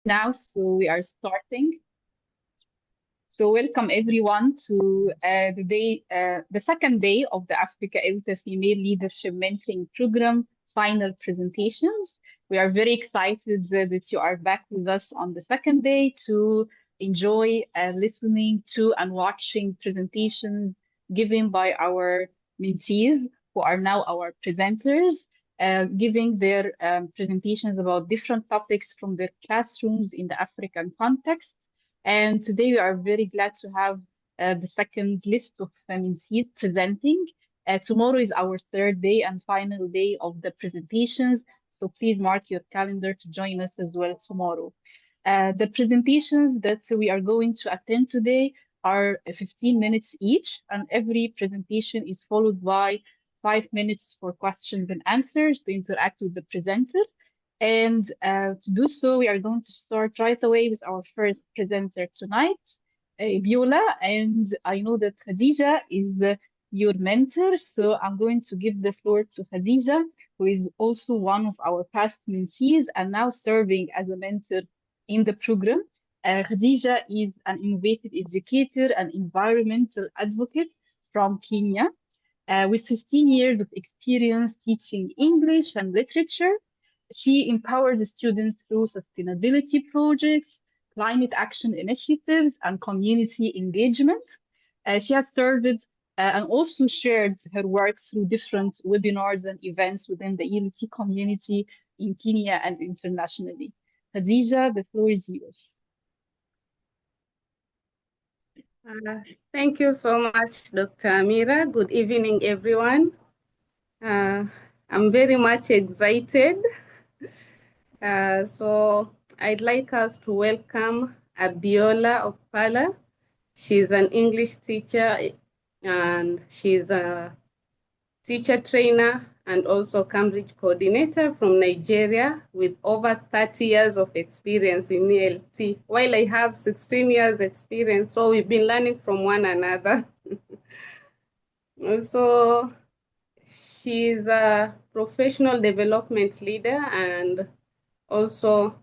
Now, so we are starting. So welcome everyone to the second day of the Africa ELTA Female Leadership Mentoring Program final presentations. We are very excited that you are back with us on the second day to enjoy listening to and watching presentations given by our mentees who are now our presenters, giving their presentations about different topics from their classrooms in the African context. And today we are very glad to have the second list of MNCs presenting. Tomorrow is our third day and final day of the presentations. So please mark your calendar to join us as well tomorrow. The presentations that we are going to attend today are 15 minutes each, and every presentation is followed by 5 minutes for questions and answers to interact with the presenter. And to do so, we are going to start right away with our first presenter tonight, Viola. And I know that Khadija is your mentor, so I'm going to give the floor to Khadija, who is also one of our past mentees and now serving as a mentor in the program. Khadija is an innovative educator and environmental advocate from Kenya, with 15 years of experience teaching English and literature. She empowers students through sustainability projects, climate action initiatives, and community engagement. She has served and also shared her work through different webinars and events within the ELT community in Kenya and internationally. Khadija, the floor is yours. Thank you so much, Dr. Amira. Good evening, everyone. I'm very much excited. So I'd like us to welcome Abiola Opala. She's an English teacher and she's a teacher trainer and also Cambridge coordinator from Nigeria with over 30 years of experience in ELT, while I have 16 years experience. So we've been learning from one another. So she's a professional development leader and also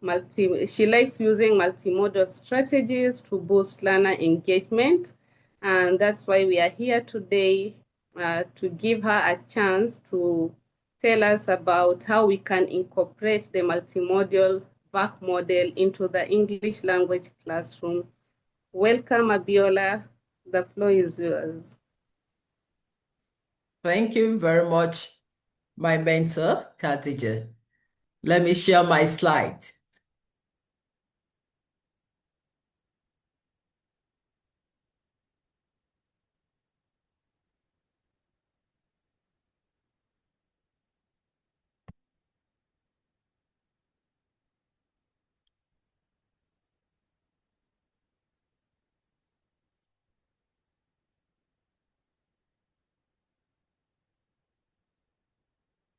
she likes using multimodal strategies to boost learner engagement. And that's why we are here today to give her a chance to tell us about how we can incorporate the multimodal back model into the English language classroom. Welcome, Abiola. The floor is yours. Thank you very much, my mentor, Khadija. Let me share my slide.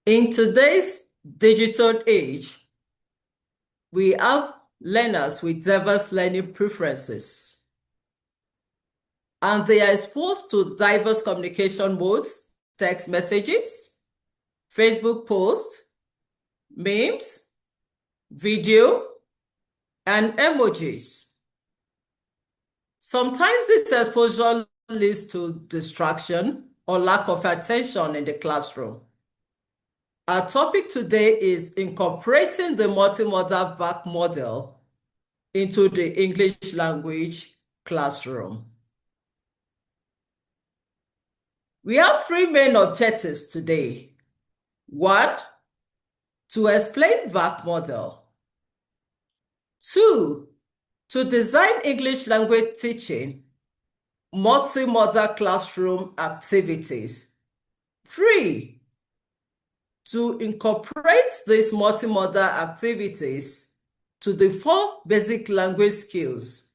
In today's digital age, we have learners with diverse learning preferences, and they are exposed to diverse communication modes, text messages, Facebook posts, memes, video, and emojis. Sometimes this exposure leads to distraction or lack of attention in the classroom. Our topic today is incorporating the multimodal back model into the English language classroom. We have three main objectives today. One, to explain VAC model. Two, to design English language teaching multimodal classroom activities. Three, to incorporate these multimodal activities to the four basic language skills: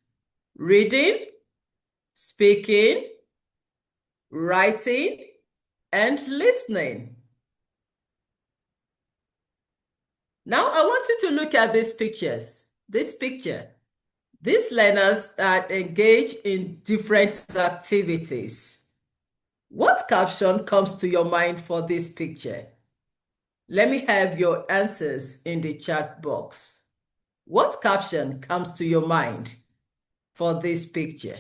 reading, speaking, writing, and listening. Now I want you to look at these pictures. This picture. These learners are engaged in different activities. What caption comes to your mind for this picture? Let me have your answers in the chat box. What caption comes to your mind for this picture?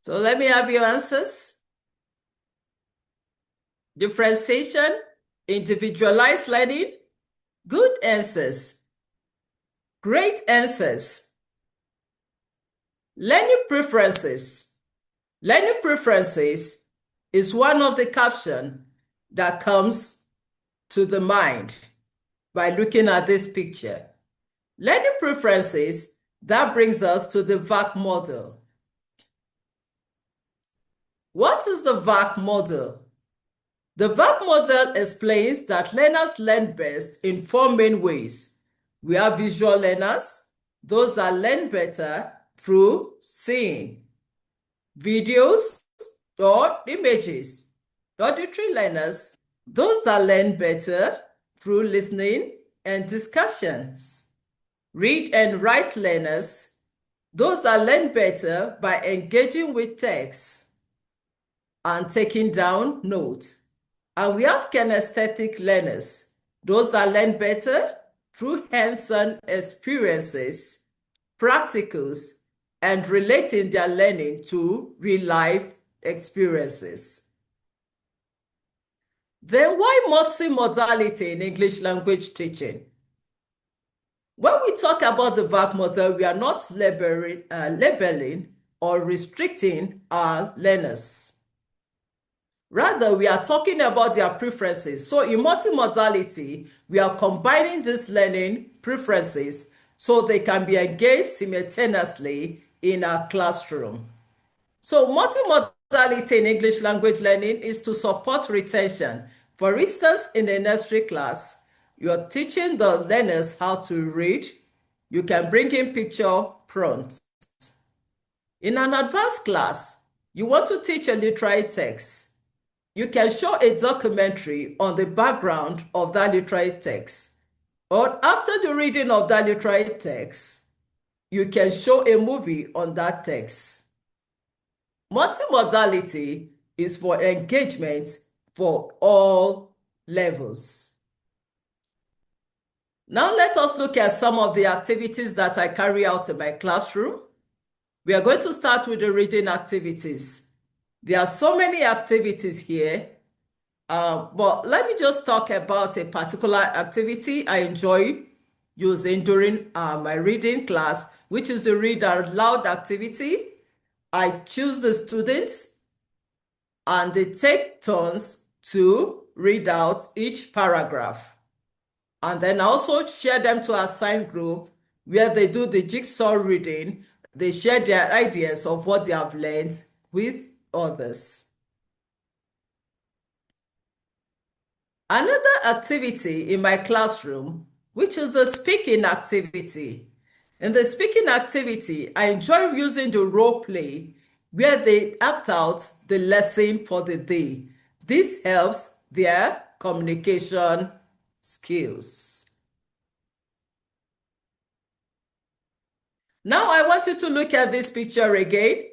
So let me have your answers. Differentiation, individualized learning, good answers, great answers. Learning preferences. Learning preferences is one of the captions that comes to the mind by looking at this picture. Learning preferences, that brings us to the VAC model. What is the VAC model? The VAC model explains that learners learn best in four main ways. We have visual learners, those that learn better through seeing, videos or images. Auditory learners, those that learn better through listening and discussions. Read and write learners, those that learn better by engaging with text and taking down notes. And we have kinesthetic learners, those that learn better through hands-on experiences, practicals, and relating their learning to real-life experiences. Then why multimodality in English language teaching? When we talk about the VAC model, we are not labeling or restricting our learners. Rather, we are talking about their preferences. So in multimodality, we are combining these learning preferences so they can be engaged simultaneously in our classroom. So multimodality in English language learning is to support retention. For instance, in the nursery class, you're teaching the learners how to read. You can bring in picture prompts. In an advanced class, you want to teach a literary text. You can show a documentary on the background of that literary text. Or after the reading of that literary text, you can show a movie on that text. Multimodality is for engagement for all levels. Now let us look at some of the activities that I carry out in my classroom. We are going to start with the reading activities. There are so many activities here, but let me just talk about a particular activity I enjoy using during my reading class, which is the read out loud activity. I choose the students and they take turns to read out each paragraph. And then I also share them to assigned group where they do the jigsaw reading. They share their ideas of what they have learned with others. Another activity in my classroom, which is the speaking activity. In the speaking activity, I enjoy using the role play where they act out the lesson for the day. This helps their communication skills. Now I want you to look at this picture again.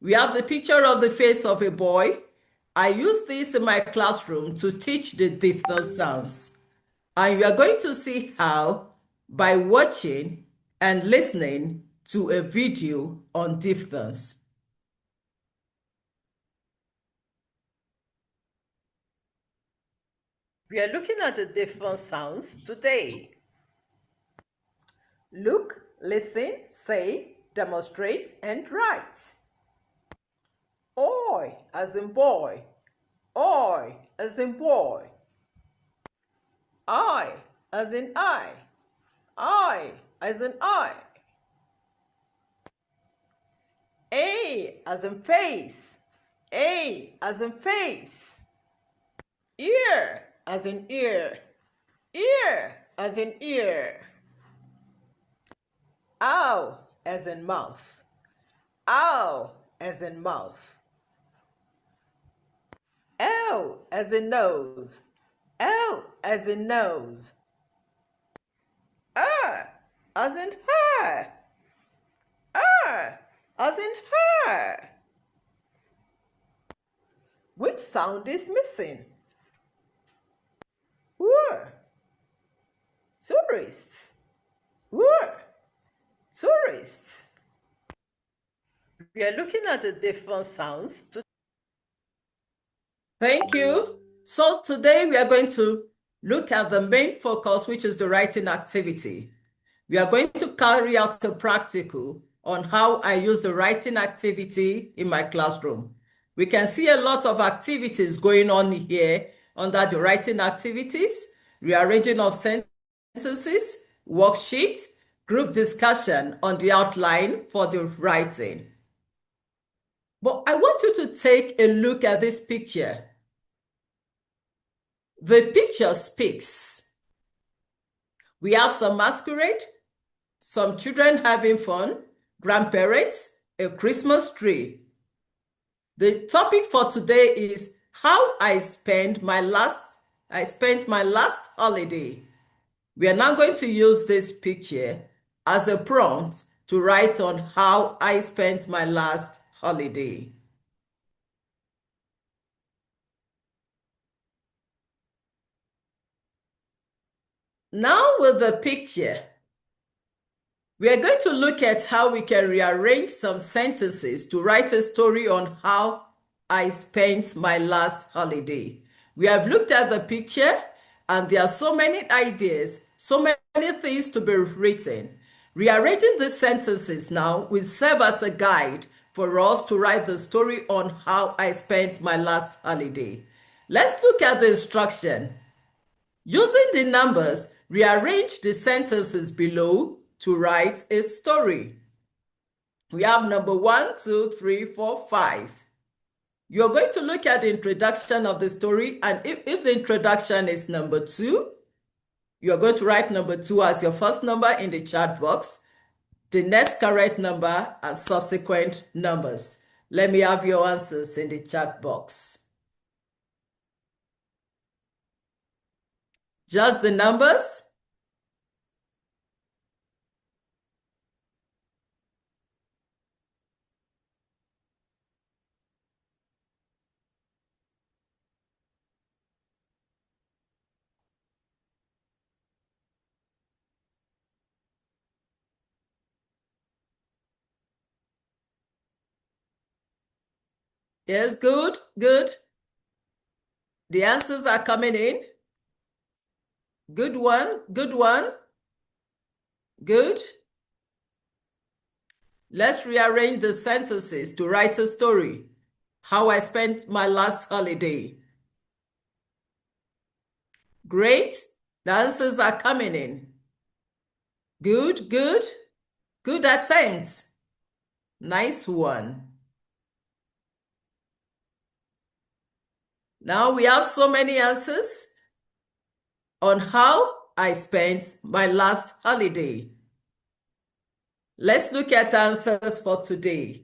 We have the picture of the face of a boy. I use this in my classroom to teach the diphthong sounds. And you are going to see how by watching and listening to a video on diphthongs. We are looking at the diphthong sounds today. Look, listen, say, demonstrate, and write. Oi as in boy. Oi as in boy. I as in I. I as in I. A as in face. A as in face. Ear as in ear. Ear as in ear. Ow as in mouth. Ow as in mouth. O as in nose. L as in nose. R as in her. R as in her. Which sound is missing? Were. Tourists. Were. Tourists. We are looking at the different sounds. Thank you. So today we are going to look at the main focus, which is the writing activity. We are going to carry out a practical on how I use the writing activity in my classroom. We can see a lot of activities going on here under the writing activities, rearranging of sentences, worksheet, group discussion on the outline for the writing. But I want you to take a look at this picture. The picture speaks. We have some masquerade, some children having fun, grandparents, a Christmas tree. The topic for today is how I spent my last holiday. We are now going to use this picture as a prompt to write on how I spent my last holiday. Now with the picture, we are going to look at how we can rearrange some sentences to write a story on how I spent my last holiday. We have looked at the picture and there are so many ideas, so many things to be written. Rearranging the sentences now will serve as a guide for us to write the story on how I spent my last holiday. Let's look at the instruction. Using the numbers, rearrange the sentences below to write a story. We have number 1, 2, 3, 4, 5. You're going to look at the introduction of the story, and if the introduction is number 2, you're going to write number 2 as your first number in the chat box, the next correct number, and subsequent numbers. Let me have your answers in the chat box. Just the numbers? Yes, good, good. The answers are coming in. Good one, good one. Good. Let's rearrange the sentences to write a story. How I spent my last holiday. Great. The answers are coming in. Good, good. Good attempt. Nice one. Now we have so many answers on how I spent my last holiday. Let's look at answers for today.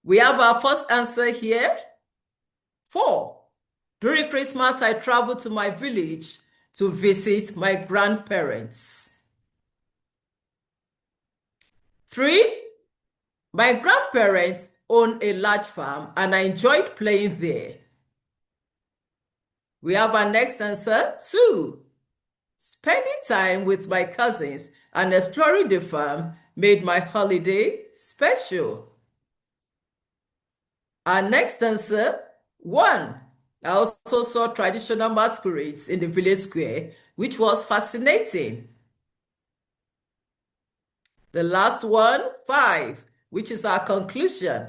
We have our first answer here. 4. During Christmas, I traveled to my village to visit my grandparents. 3. My grandparents own a large farm and I enjoyed playing there. We have our next answer, 2. Spending time with my cousins and exploring the farm made my holiday special. Our next answer, 1. I also saw traditional masquerades in the village square, which was fascinating. The last one, 5, which is our conclusion.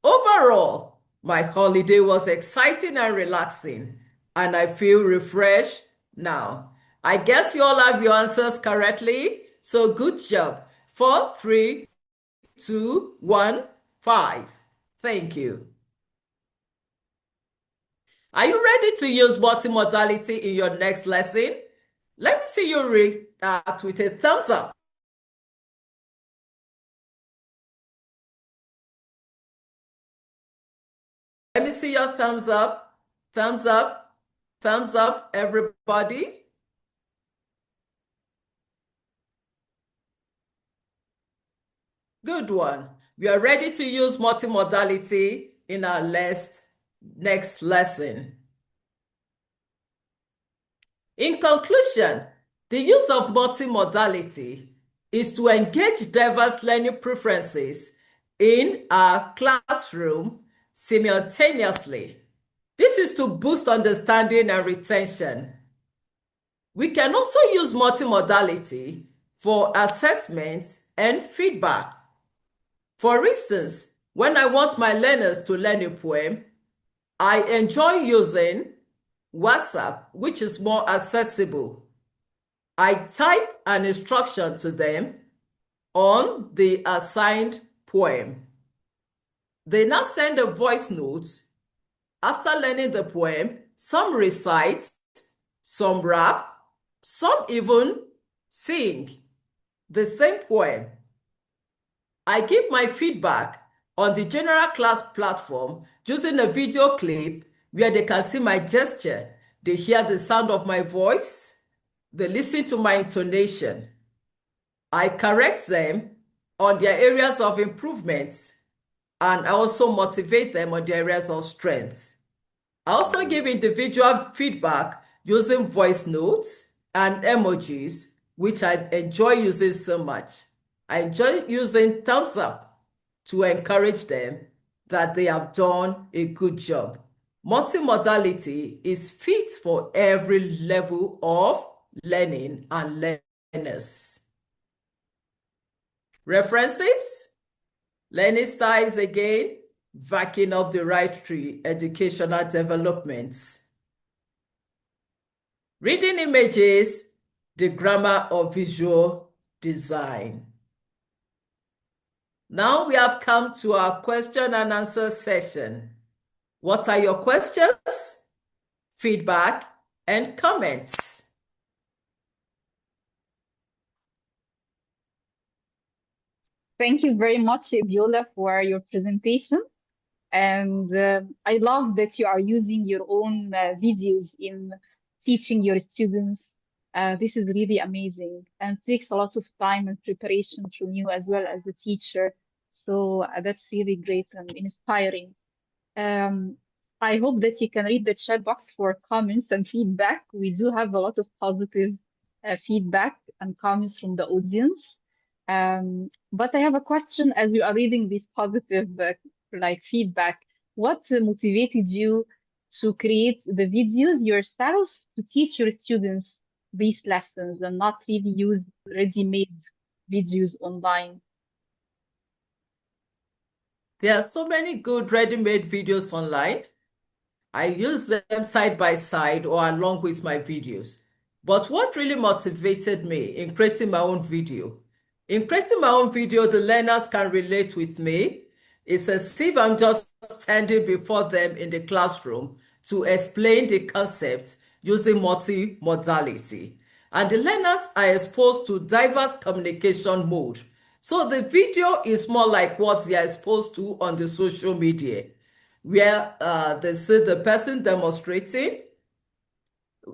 Overall, my holiday was exciting and relaxing, and I feel refreshed now. I guess you all have your answers correctly, so good job. 4, 3, 2, 1, 5. Thank you. Are you ready to use multimodality in your next lesson? Let me see you react with a thumbs up. Let me see your thumbs up. Thumbs up. Thumbs up, everybody. Good one. We are ready to use multimodality in our next lesson. In conclusion, the use of multimodality is to engage diverse learning preferences in our classroom simultaneously. This is to boost understanding and retention. We can also use multimodality for assessment and feedback. For instance, when I want my learners to learn a poem, I enjoy using WhatsApp, which is more accessible. I type an instruction to them on the assigned poem. They now send a voice note. After learning the poem, some recite, some rap, some even sing the same poem. I give my feedback on the general class platform using a video clip where they can see my gesture, they hear the sound of my voice, they listen to my intonation. I correct them on their areas of improvement, and I also motivate them on their areas of strength. I also give individual feedback using voice notes and emojis, which I enjoy using so much. I enjoy using thumbs up to encourage them that they have done a good job. Multimodality is fit for every level of learning and learners. References: Learning styles again, backing up the right tree, educational developments. Reading images, the grammar of visual design. Now we have come to our question and answer session. What are your questions, feedback, and comments? Thank you very much, Viola, for your presentation. And I love that you are using your own videos in teaching your students. This is really amazing and takes a lot of time and preparation from you as well as the teacher. So that's really great and inspiring. Um, I hope that you can read the chat box for comments and feedback. We do have a lot of positive feedback and comments from the audience. But I have a question as you are reading this positive feedback. What motivated you to create the videos yourself to teach your students these lessons and not really use ready-made videos online? There are so many good ready-made videos online. I use them side by side or along with my videos. But what really motivated me in creating my own video? In creating my own video, the learners can relate with me. It's as if I'm just standing before them in the classroom to explain the concept using multimodality. And the learners are exposed to diverse communication mode. So the video is more like what they are exposed to on the social media, where they see the person demonstrating,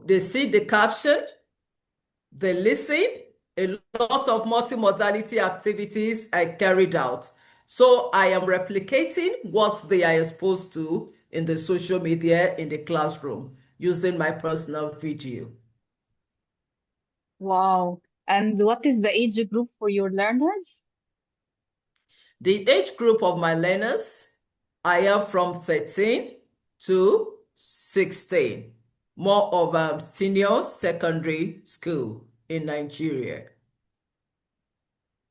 they see the caption, they listen. A lot of multimodality activities are carried out. So I am replicating what they are exposed to in the social media in the classroom using my personal video. Wow. And what is the age group for your learners? The age group of my learners, I am from 13 to 16, more of senior secondary school in Nigeria.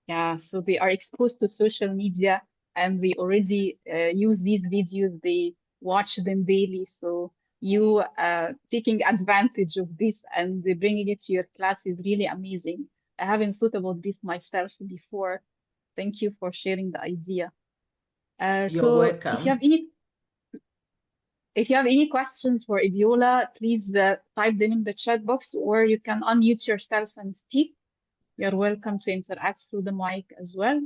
Yeah, so they are exposed to social media and they already use these videos, they watch them daily. So you taking advantage of this and bringing it to your class is really amazing. I haven't thought about this myself before. Thank you for sharing the idea. You're So welcome. if you have any questions for Ibiola, please type them in the chat box or you can unmute yourself and speak. You're welcome to interact through the mic as well.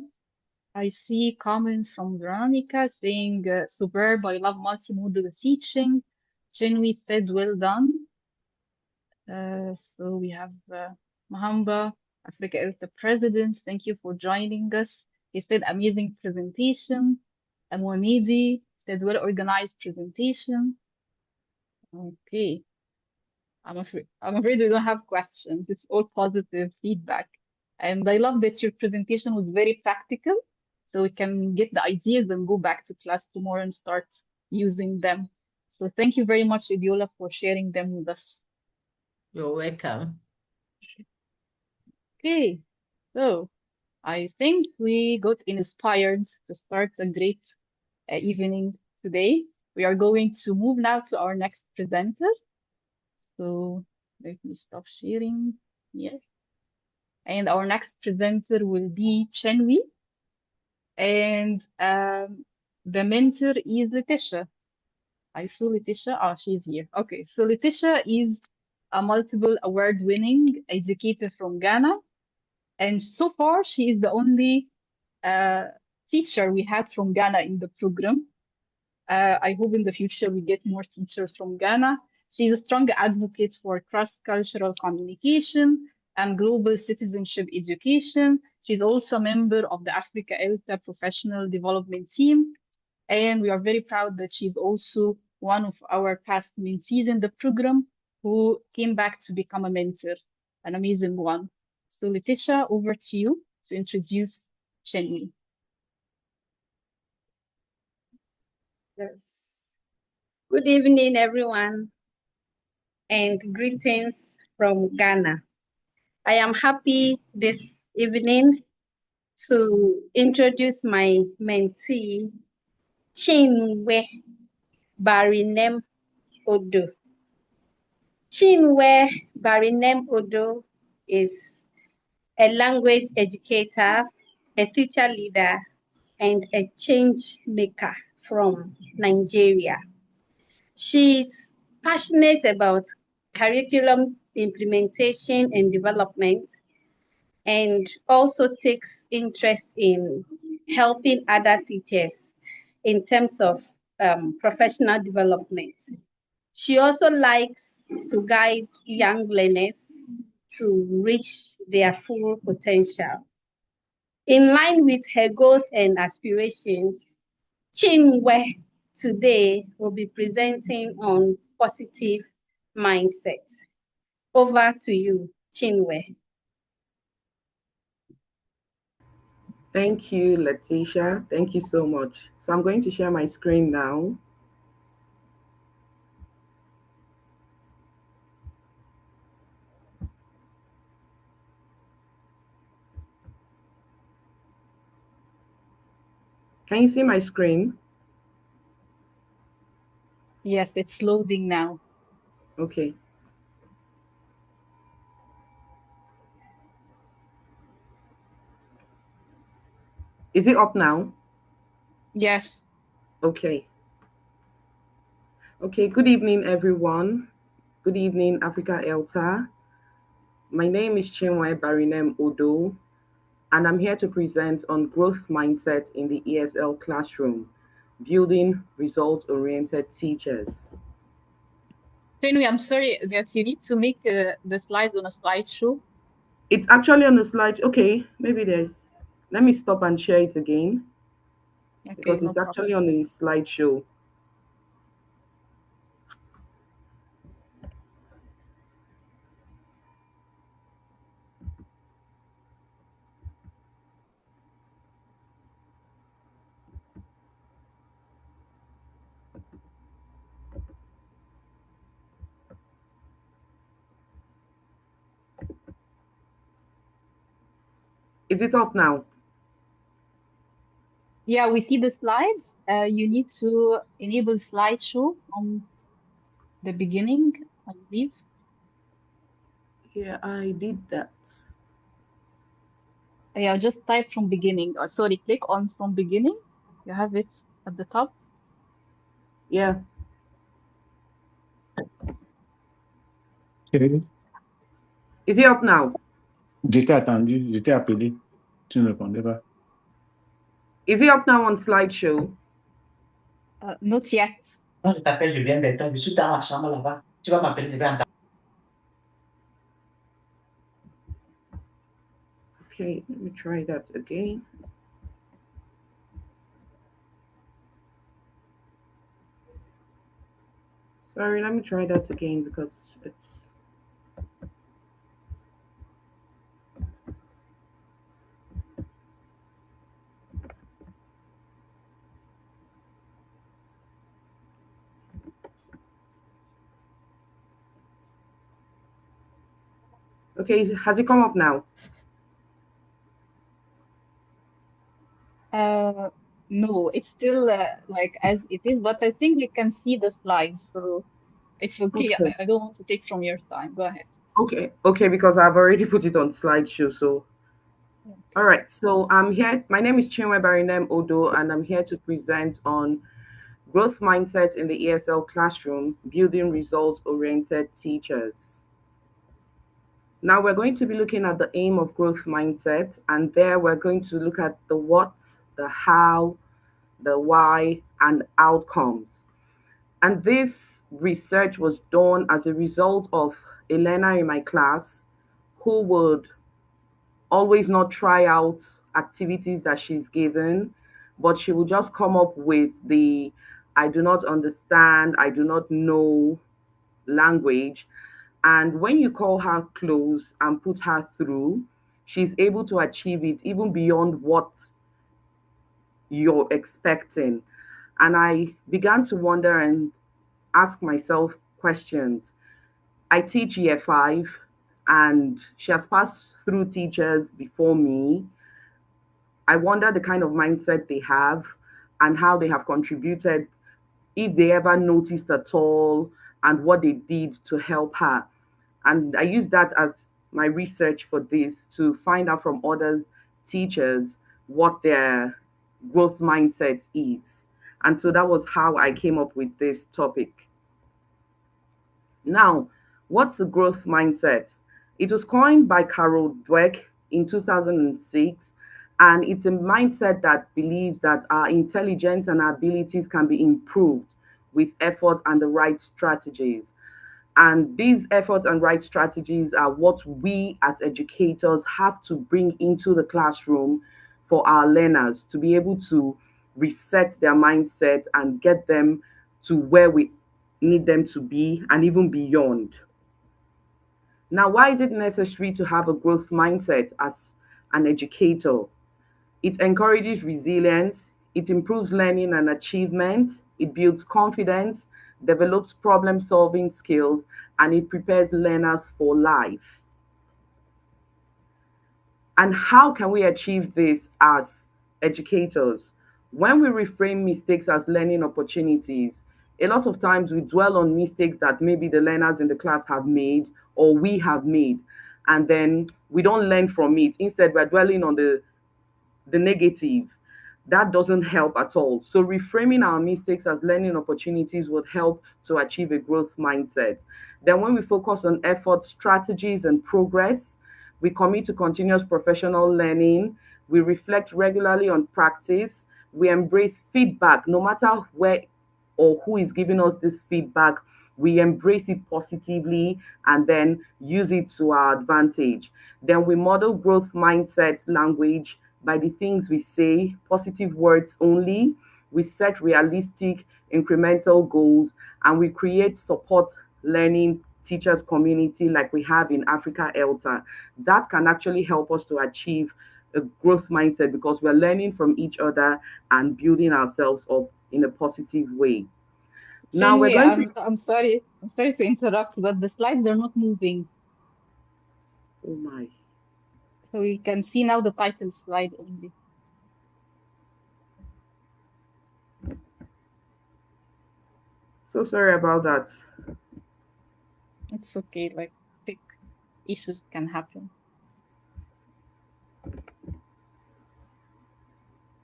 I see comments from Veronica saying, superb, I love multimodal teaching. Chinwe said, well done. So we have Mahamba, Africa ELTA President. Thank you for joining us. He said, amazing presentation. Mohamedi said, well organized presentation. Okay. I'm afraid we don't have questions. It's all positive feedback. And I love that your presentation was very practical, so we can get the ideas and go back to class tomorrow and start using them. So thank you very much, Ibiola, for sharing them with us. You're welcome. Okay, so I think we got inspired to start a great evening today. We are going to move now to our next presenter. So let me stop sharing here. And our next presenter will be Chenwi. And the mentor is Letitia. I saw Letitia. Oh, she's here. Okay, so Letitia is a multiple award-winning educator from Ghana. And so far, she is the only uh, teacher we had from Ghana in the program. I hope in the future we get more teachers from Ghana. She's a strong advocate for cross-cultural communication and global citizenship education. She's also a member of the Africa ELTA Professional Development Team. And we are very proud that she's also one of our past mentees in the program who came back to become a mentor, an amazing one. So Letitia, over to you to introduce Chenmi. Yes. Good evening, everyone, and greetings from Ghana. I am happy this evening to introduce my mentee, Chinwe Barinem Odo. Chinwe Barinem Odo is a language educator, a teacher leader, and a change maker from Nigeria. She's passionate about curriculum implementation and development, and also takes interest in helping other teachers in terms of professional development. She also likes to guide young learners to reach their full potential. In line with her goals and aspirations, Chinwe today will be presenting on positive mindset. Over to you, Chinwe. Thank you, Letitia. Thank you so much. So I'm going to share my screen now. Can you see my screen? Yes, it's loading now. Okay. Is it up now? Yes. Okay. Okay, good evening, everyone. Good evening, Africa ELTA. My name is Chinwe Barinem Odo, and I'm here to present on growth mindset in the ESL classroom, building result-oriented teachers. Chenwi, I'm sorry that you need to make the slides on a slideshow. It's actually on the slide. Okay, maybe let me stop and share it again. Okay, Because no it's problem. actually on the slideshow. Is it up now? Yeah, we see the slides. You need to enable slideshow from the beginning, I believe. Yeah, I did that. Yeah, just type from beginning. Oh, sorry, click on from beginning. You have it at the top. Yeah. Is it up now? J'étais attendu, j'étais appelé. Tu ne répondais pas. Is it up now on slideshow? Not yet. Non, je t'appelle, je viens vers toi. Je suis dans la chambre là-bas. Tu vas m'appeler, je vais entendre. Okay, let me try that again. Sorry, let me try that again because it's. Okay, has it come up now? No, it's still like as it is, but I think you can see the slides, so it's okay. Okay. I don't want to take from your time. Go ahead. Okay, because I've already put it on slideshow. So, all Okay. right. So I'm here. My name is Chinwe Barinem Odo, and I'm here to present on growth mindset in the ESL classroom, building results-oriented teachers. Now we're going to be looking at the aim of growth mindset, and there we're going to look at the what, the how, the why, and outcomes. And this research was done as a result of a learner in my class who would always not try out activities that she's given, but she would just come up with the I do not understand, I do not know language. And when you call her close and put her through, she's able to achieve it even beyond what you're expecting. And I began to wonder and ask myself questions. I teach year five, and she has passed through teachers before me. I wonder the kind of mindset they have and how they have contributed, if they ever noticed at all, and what they did to help her. And I use that as my research for this to find out from other teachers what their growth mindset is. And so that was how I came up with this topic. Now, what's a growth mindset? It was coined by Carol Dweck in 2006, and it's a mindset that believes that our intelligence and our abilities can be improved with effort and the right strategies. And these efforts and right strategies are what we as educators have to bring into the classroom for our learners to be able to reset their mindset and get them to where we need them to be and even beyond. Now, why is it necessary to have a growth mindset as an educator? It encourages resilience, it improves learning and achievement, it builds confidence, develops problem solving skills, and it prepares learners for life. And how can we achieve this as educators? When we reframe mistakes as learning opportunities, a lot of times we dwell on mistakes that maybe the learners in the class have made or we have made, and then we don't learn from it. Instead, we're dwelling on the negative. That doesn't help at all. So reframing our mistakes as learning opportunities would help to achieve a growth mindset. Then when we focus on effort, strategies, and progress, we commit to continuous professional learning, we reflect regularly on practice, we embrace feedback, no matter where or who is giving us this feedback, we embrace it positively and then use it to our advantage. Then we model growth mindset language by the things we say, positive words only. We set realistic, incremental goals, and we create support learning teachers community like we have in Africa ELTA. That can actually help us to achieve a growth mindset because we're learning from each other and building ourselves up in a positive way. Now we're Chinwe, going to. I'm sorry. I'm sorry to interrupt, but the slides are not moving. Oh my. So you can see now the title slide only. So sorry about that. It's okay, like tech issues can happen.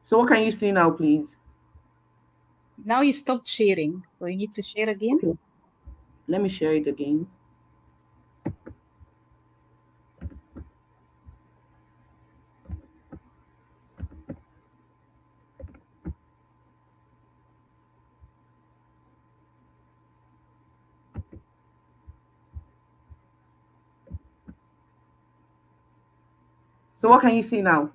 So what can you see now, please? Now you stopped sharing, so you need to share again. Okay. Let me share it again. So what can you see now?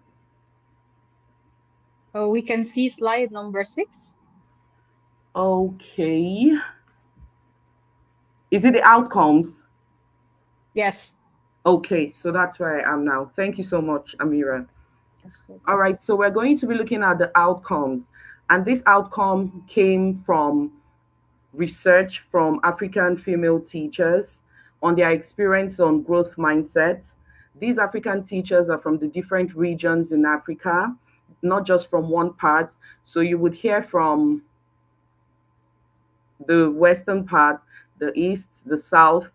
We can see slide number 6. Okay. Is it the outcomes? Yes. Okay, so that's where I am now. Thank you so much, Amira. Yes, All welcome. right, so we're going to be looking at the outcomes. And this outcome came from research from African female teachers on their experience on growth mindset. These African teachers are from the different regions in Africa, not just from one part. So you would hear from the western part, the east, the south,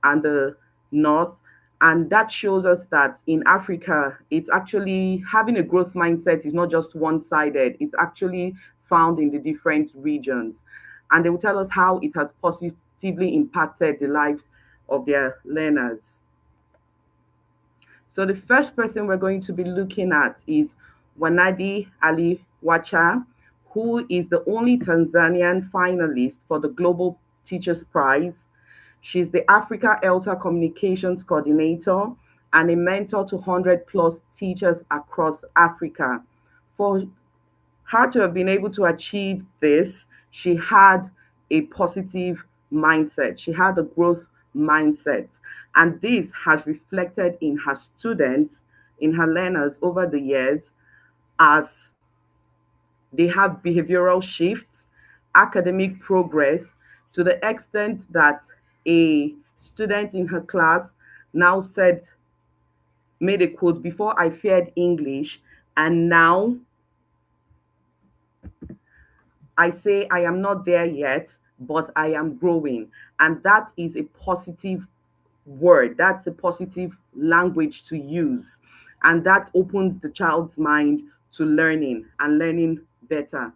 and the north. And that shows us that in Africa, it's actually having a growth mindset is not just one sided, it's actually found in the different regions. And they will tell us how it has positively impacted the lives of their learners. So the first person we're going to be looking at is Wanadi Ali Wacha, who is the only Tanzanian finalist for the Global Teachers Prize. She's the Africa ELTA Communications Coordinator and a mentor to 100 plus teachers across Africa. For her to have been able to achieve this, she had a positive mindset. She had a growth mindset. And this has reflected in her students, in her learners over the years, as they have behavioral shifts, academic progress, to the extent that a student in her class now said, made a quote, "Before I feared English, and now I say I am not there yet, but I am growing." And that is a positive word. That's a positive language to use. And that opens the child's mind to learning and learning better.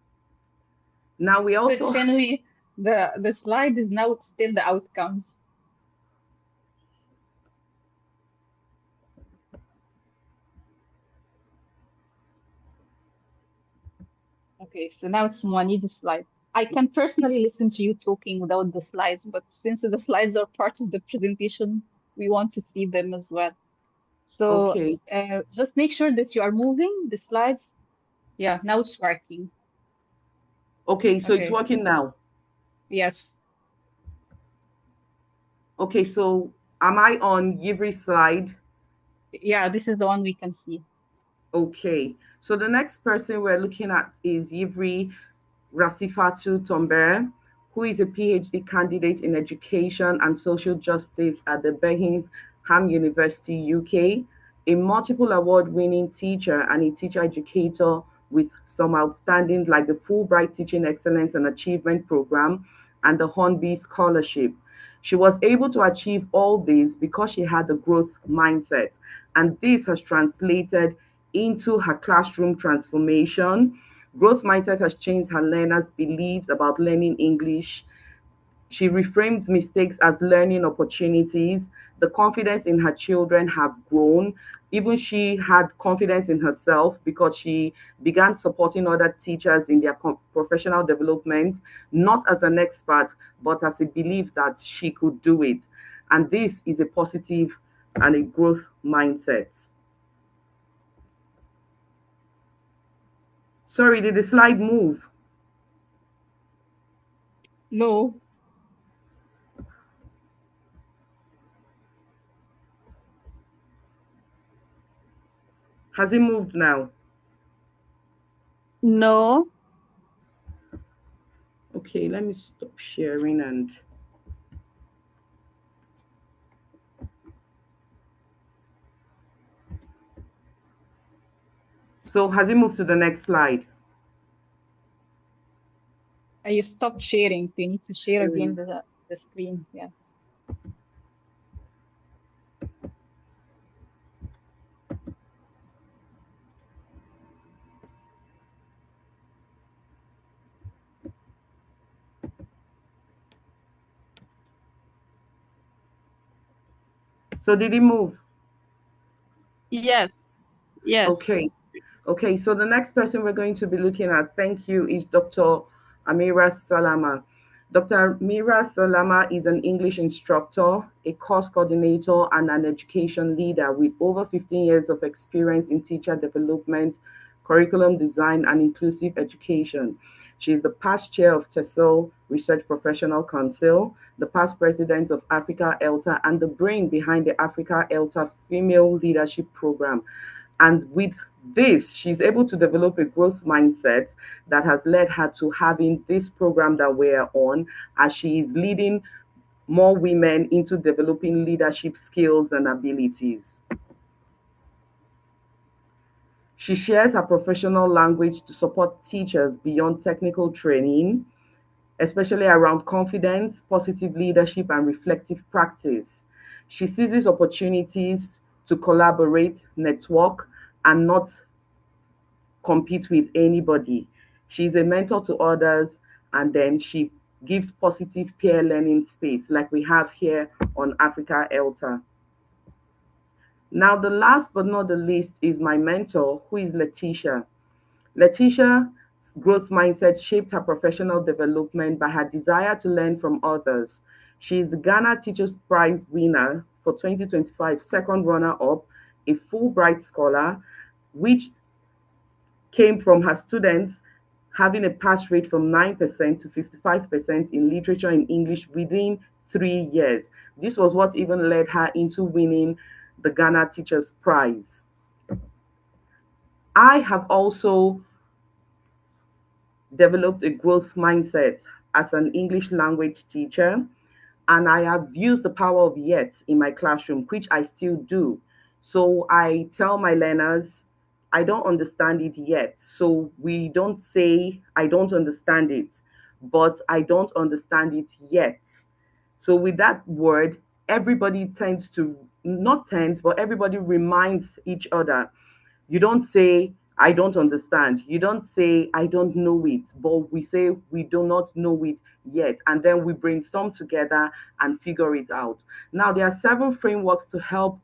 Now we So also, Chinwe, the slide is now still the outcomes. Okay, so now it's Mwani's slide. I can personally listen to you talking without the slides, but since the slides are part of the presentation, we want to see them as well. So okay, just make sure that you are moving the slides. Yeah, now it's working. okay, so it's Okay, working now. yes. Okay, so am I on Yivri's slide? Yeah, this is the one we can see. Okay, so the next person we're looking at is Yivri Rasifatu Tomber, who is a PhD candidate in education and social justice at the Birmingham University, UK, a multiple award winning teacher and a teacher educator with some outstanding, like the Fulbright Teaching Excellence and Achievement Program and the Hornby Scholarship. She was able to achieve all this because she had a growth mindset, and this has translated into her classroom transformation. Growth mindset has changed her learners' beliefs about learning English. She reframes mistakes as learning opportunities. The confidence in her children have grown. Even she had confidence in herself because she began supporting other teachers in their professional development, not as an expert, but as a belief that she could do it. And this is a positive and a growth mindset. Sorry, did the slide move? No. Has it moved now? No. Okay, let me stop sharing and so has it moved to the next slide? You stopped sharing, so you need to share again Sharing. the screen. Yeah. So did it move? Yes. Okay. Yes. Okay, so the next person we're going to be looking at, thank you, is Dr. Amira Salama. Dr. Mira Salama is an English instructor, a course coordinator, and an education leader with over 15 years of experience in teacher development, curriculum design, and inclusive education. She is the past chair of TESOL Research Professional Council, the past president of Africa ELTA, and the brain behind the Africa ELTA Female Leadership Program. And with this, she's able to develop a growth mindset that has led her to having this program that we're on, as she is leading more women into developing leadership skills and abilities. She shares her professional language to support teachers beyond technical training, especially around confidence, positive leadership, and reflective practice. She seizes opportunities to collaborate, network, and not compete with anybody. She's a mentor to others, and then she gives positive peer learning space like we have here on Africa ELTA. Now, the last but not the least is my mentor, who is Letitia. Letitia's growth mindset shaped her professional development by her desire to learn from others. She is the Ghana Teachers Prize winner for 2025, second runner-up, a Fulbright scholar, which came from her students having a pass rate from 9% to 55% in literature and English within 3 years. This was what even led her into winning the Ghana Teachers Prize. I have also developed a growth mindset as an English language teacher, and I have used the power of yet in my classroom, which I still do. So I tell my learners, I don't understand it yet. So we don't say, I don't understand it, but I don't understand it yet. So with that word, everybody tends to, not tends, but everybody reminds each other. You don't say, I don't understand. You don't say, I don't know it, but we say, we do not know it yet. And then we brainstorm together and figure it out. Now, there are several frameworks to help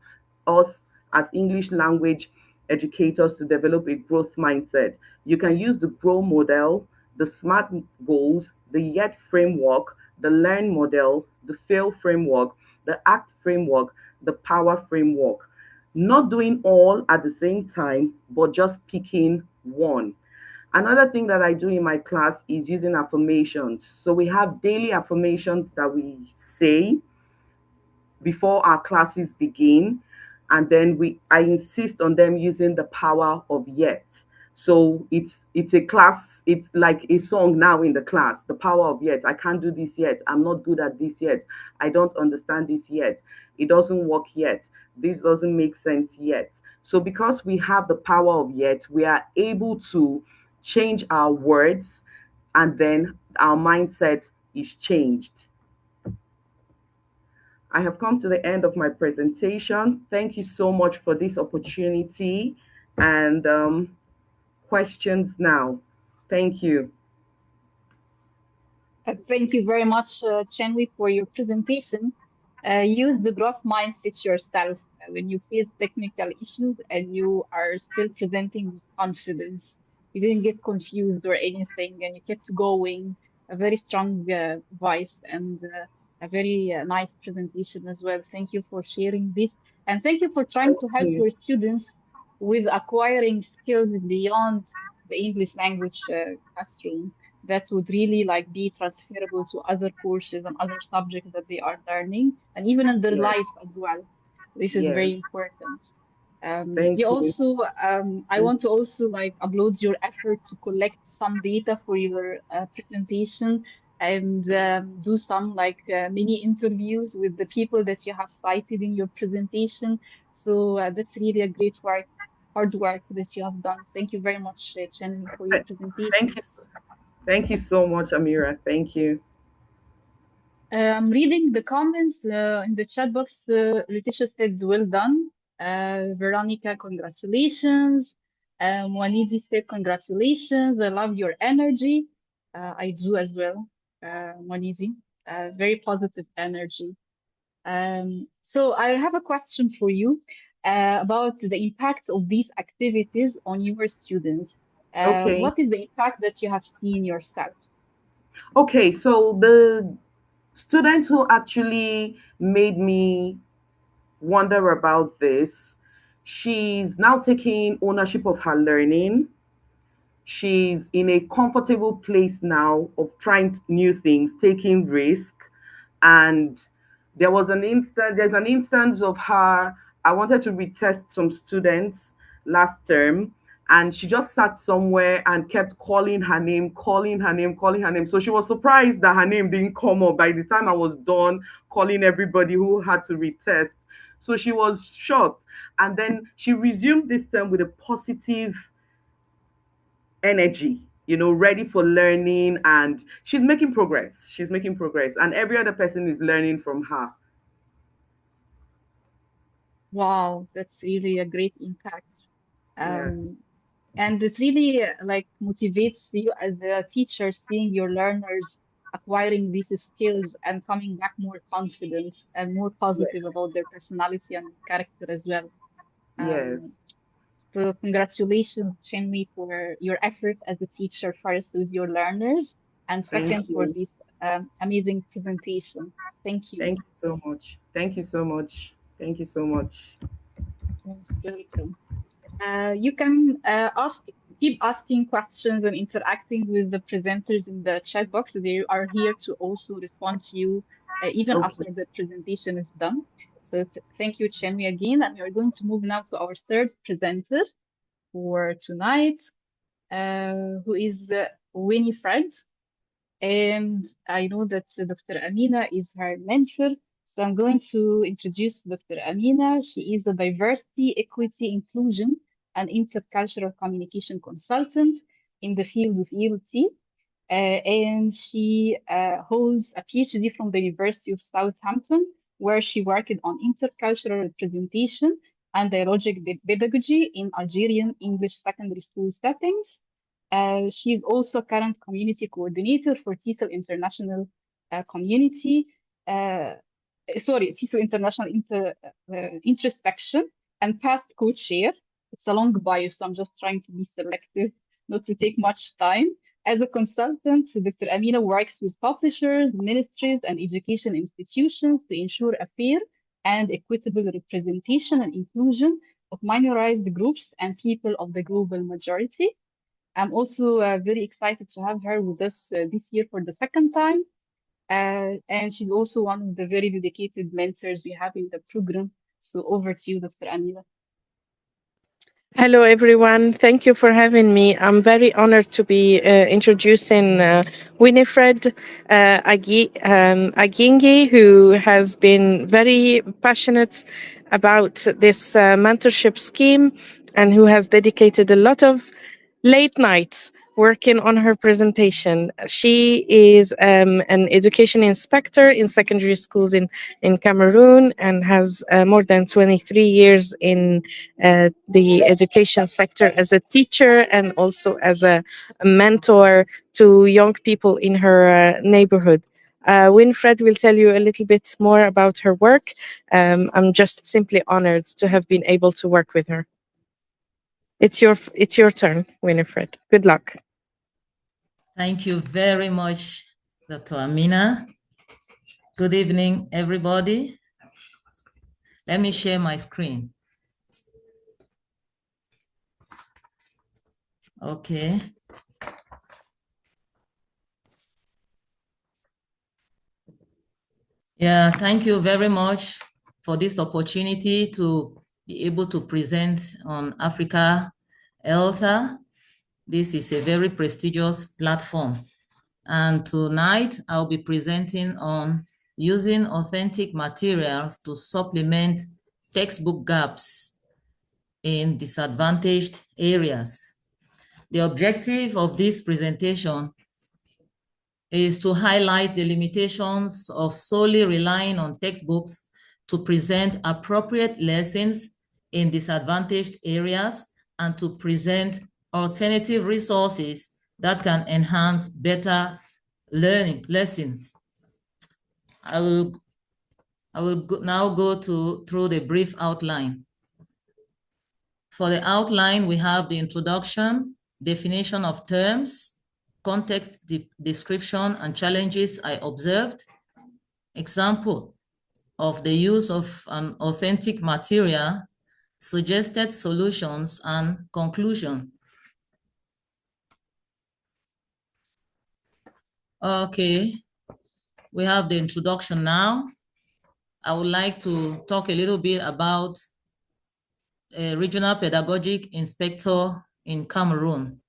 us as English language educators to develop a growth mindset. You can use the GROW model, the SMART goals, the YET framework, the LEARN model, the FAIL framework, the ACT framework, the POWER framework. Not doing all at the same time, but just picking one. Another thing that I do in my class is using affirmations. So we have daily affirmations that we say before our classes begin, and then I insist on them using the power of yet. So it's a class, it's like a song now in the class, the power of yet. I can't do this yet. I'm not good at this yet. I don't understand this yet. It doesn't work yet. This doesn't make sense yet. So because we have the power of yet, we are able to change our words, and then our mindset is changed. I have come to the end of my presentation. Thank you so much for this opportunity, and questions now. Thank you. Thank you very much, Chenwi, for your presentation. Use the growth mindset yourself when you face technical issues and you are still presenting with confidence. You didn't get confused or anything, and you kept going. A very strong voice and a very nice presentation as well. Thank you for sharing this, and thank you for trying to help You. your students with acquiring skills beyond the English language classroom that would really like be transferable to other courses and other subjects that they are learning and even in their Yes, life as well. This is very yes. important. Thank You you. also, I want to also like applaud your effort to collect some data for your presentation and do some like mini interviews with the people that you have cited in your presentation. So that's really a great work, hard work that you have done. Thank you very much, Chen, for your Th- presentation. Thank you. Thank you so much, Amira. Thank you. Reading the comments in the chat box, Letitia said, well done. Veronica, congratulations. Wanizi said, congratulations. I love your energy. I do as well, Wanizi. Very positive energy. So I have a question for you about the impact of these activities on your students. Okay. What is the impact that you have seen yourself? Okay, so the student who actually made me wonder about this, she's now taking ownership of her learning. She's in a comfortable place now of trying new things, taking risk. And there's an instance of her. I wanted to retest some students last term, and she just sat somewhere and kept calling her name, calling her name, calling her name. So she was surprised that her name didn't come up by the time I was done calling everybody who had to retest. So she was shocked. And then she resumed this term with a positive energy, ready for learning, and she's making progress. She's making progress, and every other person is learning from her. Wow, that's really a great impact. Yeah. Um, and it really like motivates you as a teacher, seeing your learners acquiring these skills and coming back more confident and more positive Yes. about their personality and character as well. Yes. Um, so congratulations, Chinwe, for your effort as a teacher, first with your learners, and Thank second for you. this amazing presentation. Thank you. Thank you so much. Thank you so much. Thank you so much. Most welcome. You can keep asking questions and interacting with the presenters in the chat box. They are here to also respond to you even after Okay. the presentation is done. So thank you, Chenmi, again. And we are going to move now to our third presenter for tonight, who is Winifred. And I know that Dr. Amina is her mentor. So I'm going to introduce Dr. Amina. She is a diversity, equity, inclusion, and intercultural communication consultant in the field of ELT. And she holds a PhD from the University of Southampton, where she worked on intercultural representation and dialogic pedagogy in Algerian English secondary school settings. She is also a current community coordinator for TESOL International Community. Uh, TESOL International Introspection and past co-chair. It's a long bio, so I'm just trying to be selective, not to take much time. As a consultant, Dr. Amina works with publishers, ministries, and education institutions to ensure a fair and equitable representation and inclusion of minorized groups and people of the global majority. I'm also very excited to have her with us this year for the second time. And she's also one of the very dedicated mentors we have in the program. So over to you, Dr. Amina. Hello, everyone. Thank you for having me. I'm very honored to be introducing Winifred Agingi, who has been very passionate about this mentorship scheme and who has dedicated a lot of late nights working on her presentation. She is an education inspector in secondary schools in Cameroon and has more than 23 years in the education sector as a teacher and also as a mentor to young people in her neighborhood. Winfred will tell you a little bit more about her work. I'm just simply honored to have been able to work with her. It's your turn, Winifred. Good luck. Thank you very much, Dr. Amina. Good evening, everybody. Let me share my screen. Okay. Yeah, thank you very much for this opportunity to be able to present on Africa ELTA. This is a very prestigious platform. And tonight I'll be presenting on using authentic materials to supplement textbook gaps in disadvantaged areas. The objective of this presentation is to highlight the limitations of solely relying on textbooks to present appropriate lessons in disadvantaged areas and to present alternative resources that can enhance better learning lessons. I will now go through the brief outline. For the outline, we have the introduction, definition of terms, context description and challenges I observed. Example of the use of an authentic material, suggested solutions, and conclusion. Okay, we have the introduction now. I would like to talk a little bit about a regional pedagogic inspector in Cameroon.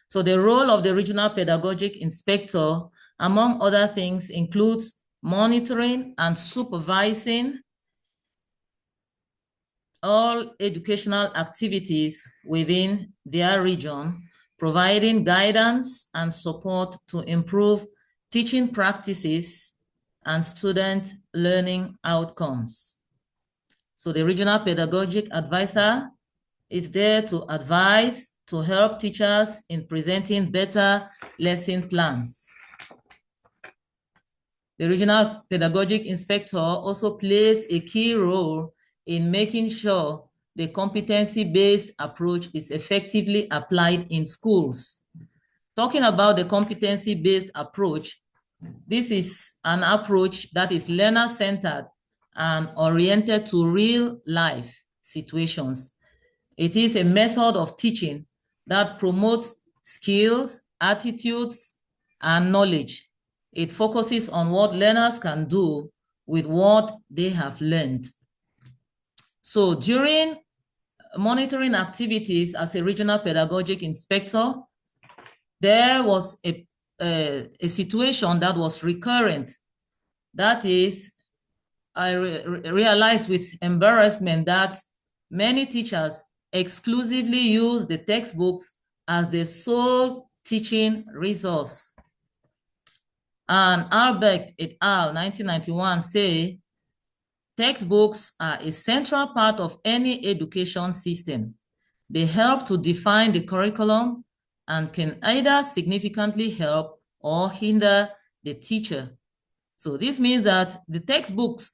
So the role of the regional pedagogic inspector, among other things, includes monitoring and supervising all educational activities within their region, providing guidance and support to improve teaching practices and student learning outcomes. So the regional pedagogic advisor is there to advise, to help teachers in presenting better lesson plans. The regional pedagogic inspector also plays a key role in making sure the competency-based approach is effectively applied in schools. Talking about the competency-based approach, this is an approach that is learner-centered and oriented to real-life situations. It is a method of teaching that promotes skills, attitudes, and knowledge. It focuses on what learners can do with what they have learned. So during monitoring activities as a regional pedagogic inspector, there was a situation that was recurrent. That is, I realized with embarrassment that many teachers exclusively use the textbooks as the sole teaching resource. And Albrecht et al. 1991 say, textbooks are a central part of any education system. They help to define the curriculum and can either significantly help or hinder the teacher. So this means that the textbooks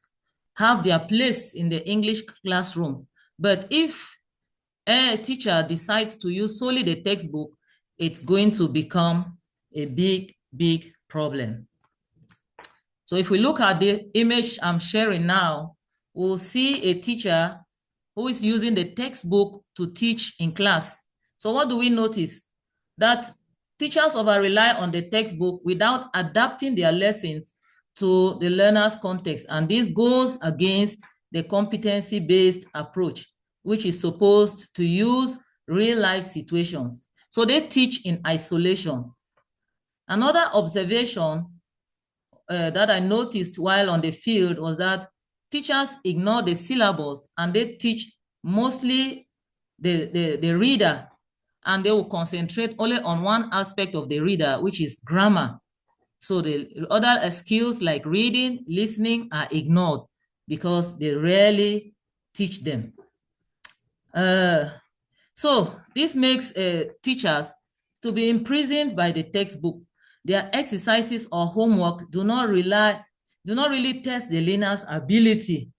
have their place in the English classroom. But if a teacher decides to use solely the textbook, it's going to become a big, big problem. So if we look at the image I'm sharing now, we'll see a teacher who is using the textbook to teach in class. So what do we notice? That teachers over-rely on the textbook without adapting their lessons to the learner's context. And this goes against the competency-based approach, which is supposed to use real-life situations. So they teach in isolation. Another observation that I noticed while on the field was that teachers ignore the syllabus and they teach mostly the reader, and they will concentrate only on one aspect of the reader, which is grammar. So the other skills like reading, listening are ignored because they rarely teach them. So this makes teachers to be imprisoned by the textbook. Their exercises or homework do not really test the learner's ability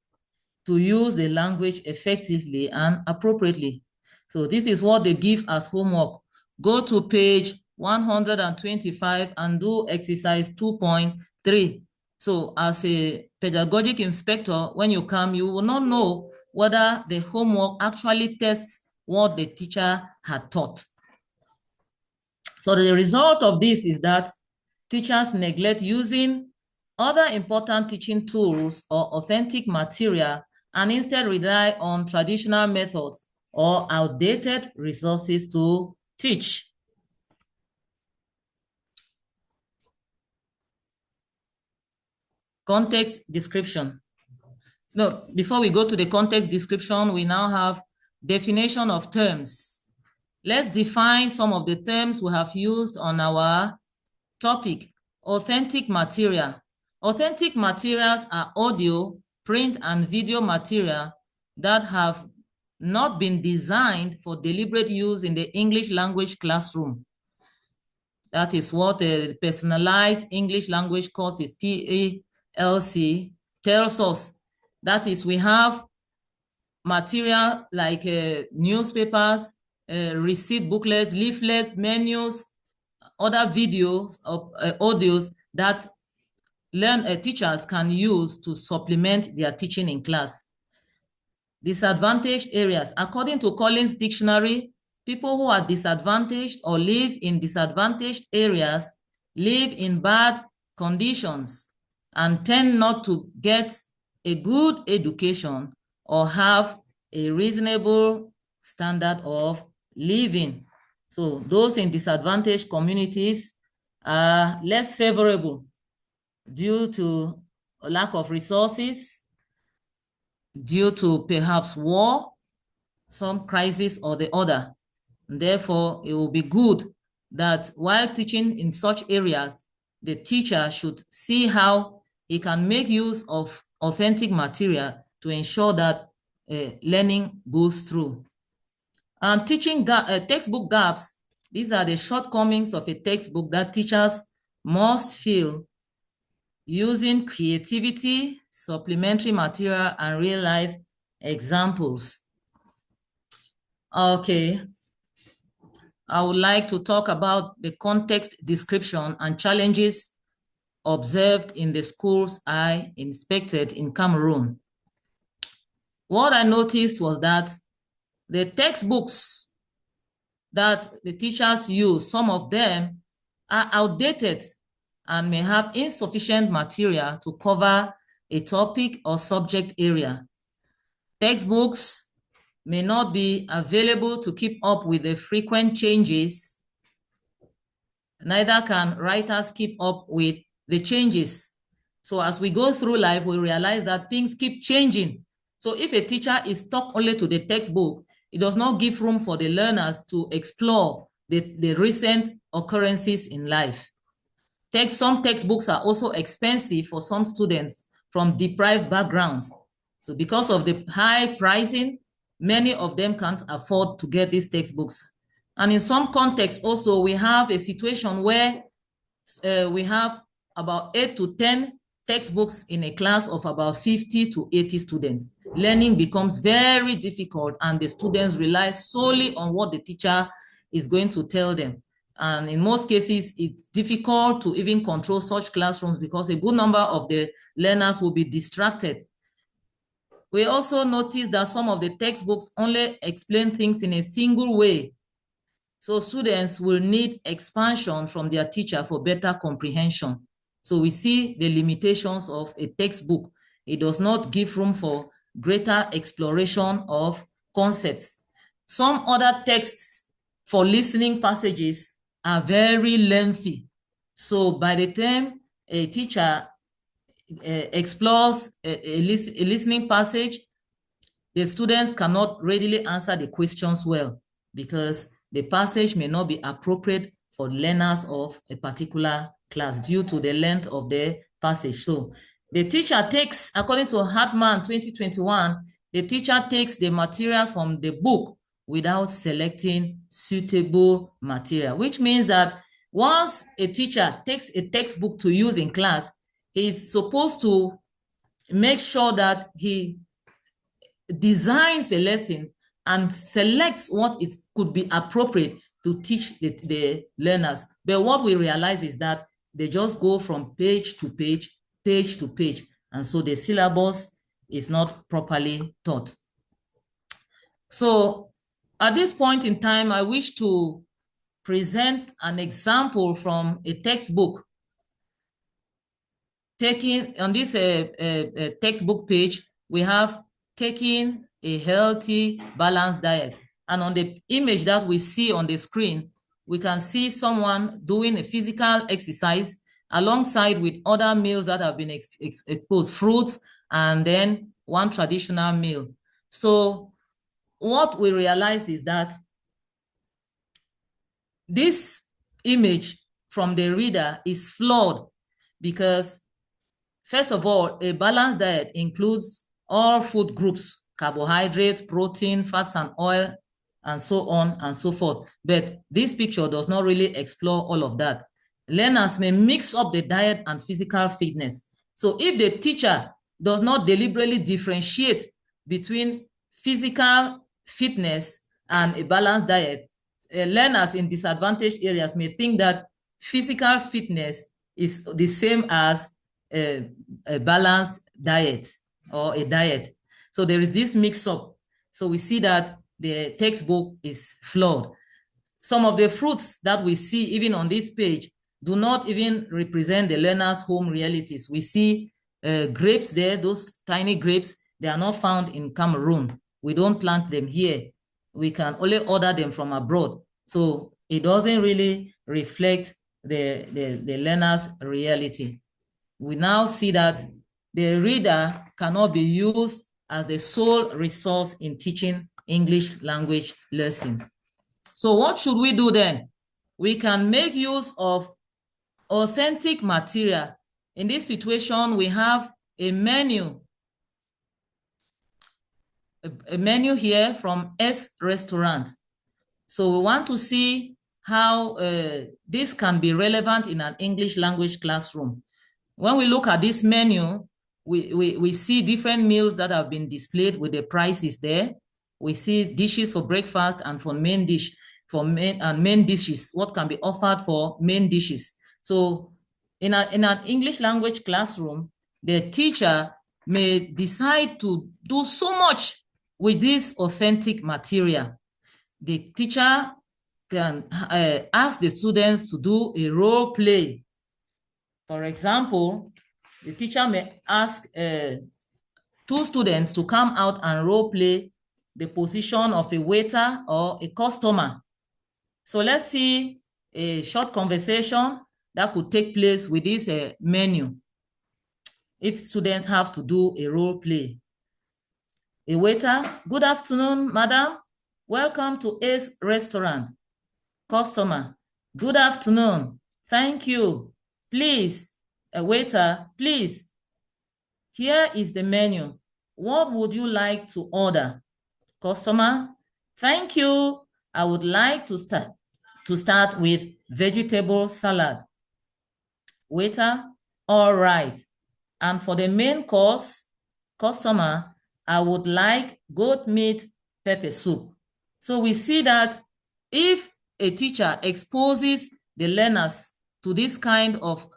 to use the language effectively and appropriately. So this is what they give as homework. Go to page 125 and do exercise 2.3. So as a pedagogic inspector, when you come, you will not know whether the homework actually tests what the teacher had taught. So the result of this is that teachers neglect using other important teaching tools or authentic material and instead rely on traditional methods or outdated resources to teach. Context description. No, before we go to the context description, we now have definition of terms. Let's define some of the terms we have used on our topic, authentic material. Authentic materials are audio, print, and video material that have not been designed for deliberate use in the English language classroom. That is what the personalized English language courses, PALC, tells us. That is, we have material like newspapers, receipt booklets, leaflets, menus, other videos or audios that teachers can use to supplement their teaching in class. Disadvantaged areas. According to Collins Dictionary, people who are disadvantaged or live in disadvantaged areas live in bad conditions and tend not to get a good education or have a reasonable standard of living. So those in disadvantaged communities are less favorable due to a lack of resources, due to perhaps war, some crisis or the other. Therefore, it will be good that while teaching in such areas, the teacher should see how he can make use of authentic material to ensure that learning goes through. And teaching textbook gaps, these are the shortcomings of a textbook that teachers must fill using creativity, supplementary material, and real-life examples. Okay. I would like to talk about the context description and challenges observed in the schools I inspected in Cameroon. What I noticed was that the textbooks that the teachers use, some of them are outdated and may have insufficient material to cover a topic or subject area. Textbooks may not be available to keep up with the frequent changes. Neither can writers keep up with the changes. So as we go through life, we realize that things keep changing. So if a teacher is stuck only to the textbook, it does not give room for the learners to explore the recent occurrences in life. Some textbooks are also expensive for some students from deprived backgrounds. So because of the high pricing, many of them can't afford to get these textbooks. And in some contexts also, we have a situation where we have about 8 to 10 textbooks in a class of about 50 to 80 students. Learning becomes very difficult and the students rely solely on what the teacher is going to tell them. And in most cases, it's difficult to even control such classrooms because a good number of the learners will be distracted. We also notice that some of the textbooks only explain things in a single way. So students will need expansion from their teacher for better comprehension. So we see the limitations of a textbook. It does not give room for greater exploration of concepts. Some other texts for listening passages are very lengthy. So by the time a teacher explores a listening passage, the students cannot readily answer the questions well because the passage may not be appropriate for learners of a particular class due to the length of the passage. So the teacher takes, according to Hartman 2021, the teacher takes the material from the book without selecting suitable material, which means that once a teacher takes a textbook to use in class, he's supposed to make sure that he designs a lesson and selects what could be appropriate to teach the learners. But what we realize is that they just go from page to page, page to page. And so the syllabus is not properly taught. So at this point in time, I wish to present an example from a textbook. Taking on this textbook page, we have taking a healthy, balanced diet. And on the image that we see on the screen, we can see someone doing a physical exercise alongside with other meals that have been exposed, fruits, and then one traditional meal. So what we realize is that this image from the reader is flawed because, first of all, a balanced diet includes all food groups, carbohydrates, protein, fats, and oil, and so on and so forth. But this picture does not really explore all of that. Learners may mix up the diet and physical fitness. So if the teacher does not deliberately differentiate between physical fitness and a balanced diet, learners in disadvantaged areas may think that physical fitness is the same as a balanced diet or a diet. So there is this mix-up. So we see that the textbook is flawed. Some of the fruits that we see even on this page do not even represent the learner's home realities. We see grapes there, those tiny grapes, they are not found in Cameroon. We don't plant them here. We can only order them from abroad. So it doesn't really reflect the learner's reality. We now see that the reader cannot be used as the sole resource in teaching English language lessons. So what should we do then? We can make use of authentic material. In this situation, we have a menu here from S Restaurant. So we want to see how this can be relevant in an English language classroom. When we look at this menu, we see different meals that have been displayed with the prices there. We see dishes for breakfast and for main dish, for main dishes, what can be offered for main dishes. So in an English language classroom, the teacher may decide to do so much with this authentic material. The teacher can ask the students to do a role play. For example, the teacher may ask 2 students to come out and role play the position of a waiter or a customer. So let's see a short conversation that could take place with this menu if students have to do a role play. A waiter: good afternoon, madam. Welcome to Ace Restaurant. Customer: good afternoon. Thank you. Please, a waiter, please, here is the menu. What would you like to order? Customer: thank you. I would like to start with vegetable salad. Waiter: all right. And for the main course, customer: I would like goat meat pepper soup. So we see that if a teacher exposes the learners to this kind of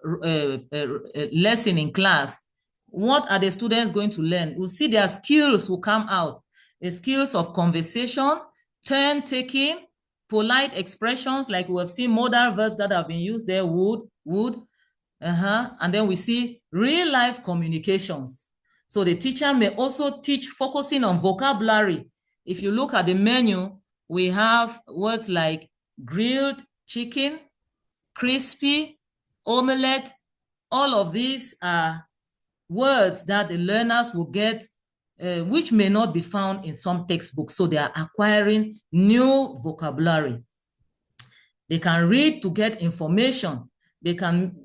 lesson in class, what are the students going to learn? We'll see their skills will come out. The skills of conversation, turn taking, polite expressions, like we have seen modal verbs that have been used there, would. And then we see real life communications. So the teacher may also teach focusing on vocabulary. If you look at the menu, we have words like grilled chicken, crispy, omelette. All of these are words that the learners will get, which may not be found in some textbooks. So they are acquiring new vocabulary. They can read to get information. They can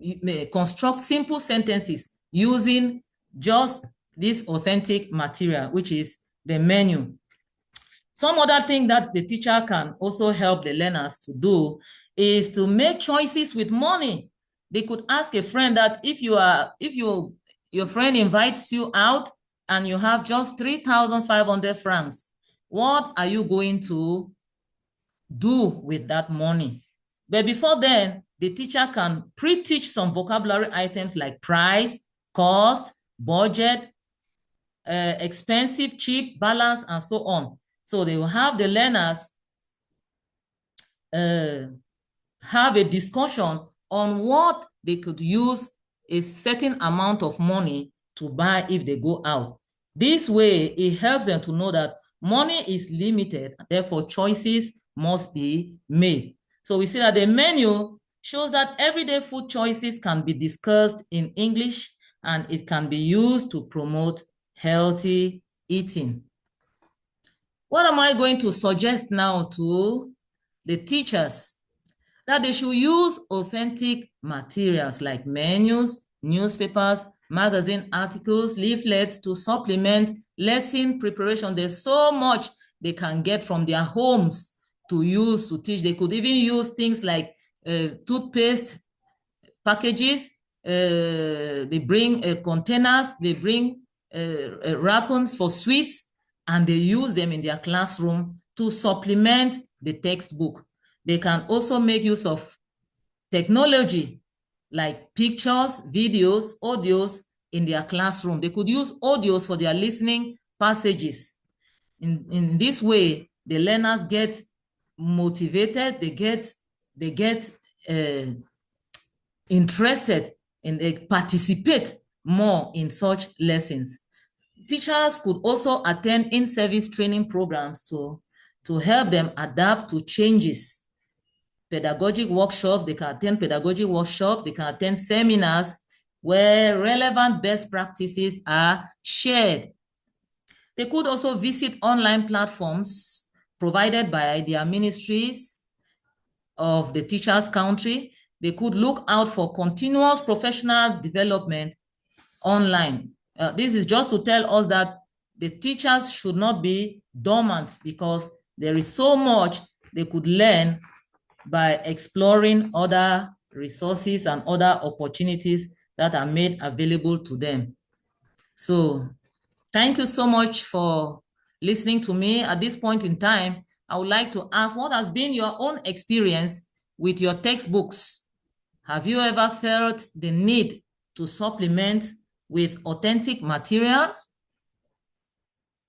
construct simple sentences using just this authentic material, which is the menu. Some other thing that the teacher can also help the learners to do is to make choices with money. They could ask a friend that if your friend invites you out and you have just 3,500 francs, what are you going to do with that money? But before then, the teacher can pre-teach some vocabulary items like price, cost, budget, expensive, cheap, balance, and so on. So they will have the learners have a discussion on what they could use a certain amount of money to buy if they go out. This way, it helps them to know that money is limited, therefore choices must be made. So we see that the menu shows that everyday food choices can be discussed in English and it can be used to promote healthy eating. What am I going to suggest now to the teachers? That they should use authentic materials like menus, newspapers, magazine articles, leaflets to supplement lesson preparation. There's so much they can get from their homes to use to teach. They could even use things like toothpaste packages. They bring containers, they bring wrappings for sweets, and they use them in their classroom to supplement the textbook. They can also make use of technology like pictures, videos, audios in their classroom. They could use audios for their listening passages. In this way, the learners get motivated, they get interested, and they participate more in such lessons. Teachers could also attend in-service training programs to help them adapt to changes. Pedagogic workshops, they can attend pedagogic workshops, they can attend seminars where relevant best practices are shared. They could also visit online platforms provided by their ministries of the teacher's country. They could look out for continuous professional development online. This is just to tell us that the teachers should not be dormant, because there is so much they could learn by exploring other resources and other opportunities that are made available to them. So thank you so much for listening to me. At this point in time, I would like to ask, what has been your own experience with your textbooks? Have you ever felt the need to supplement with authentic materials?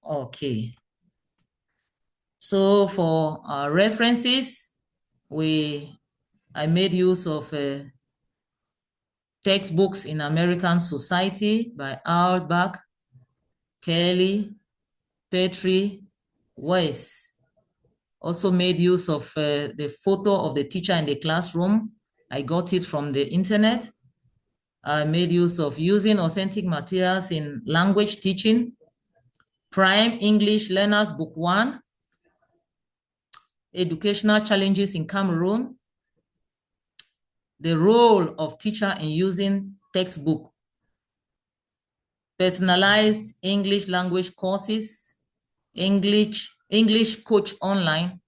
Okay. So for references, I made use of Textbooks in American Society by Auerbach, Kelly, Petrie, Weiss. Also made use of the photo of the teacher in the classroom. I got it from the internet. I made use of Using Authentic Materials in Language Teaching, Prime English Learners Book 1, Educational Challenges in Cameroon, The Role of Teacher in Using Textbook, Personalized English Language Courses, English Coach Online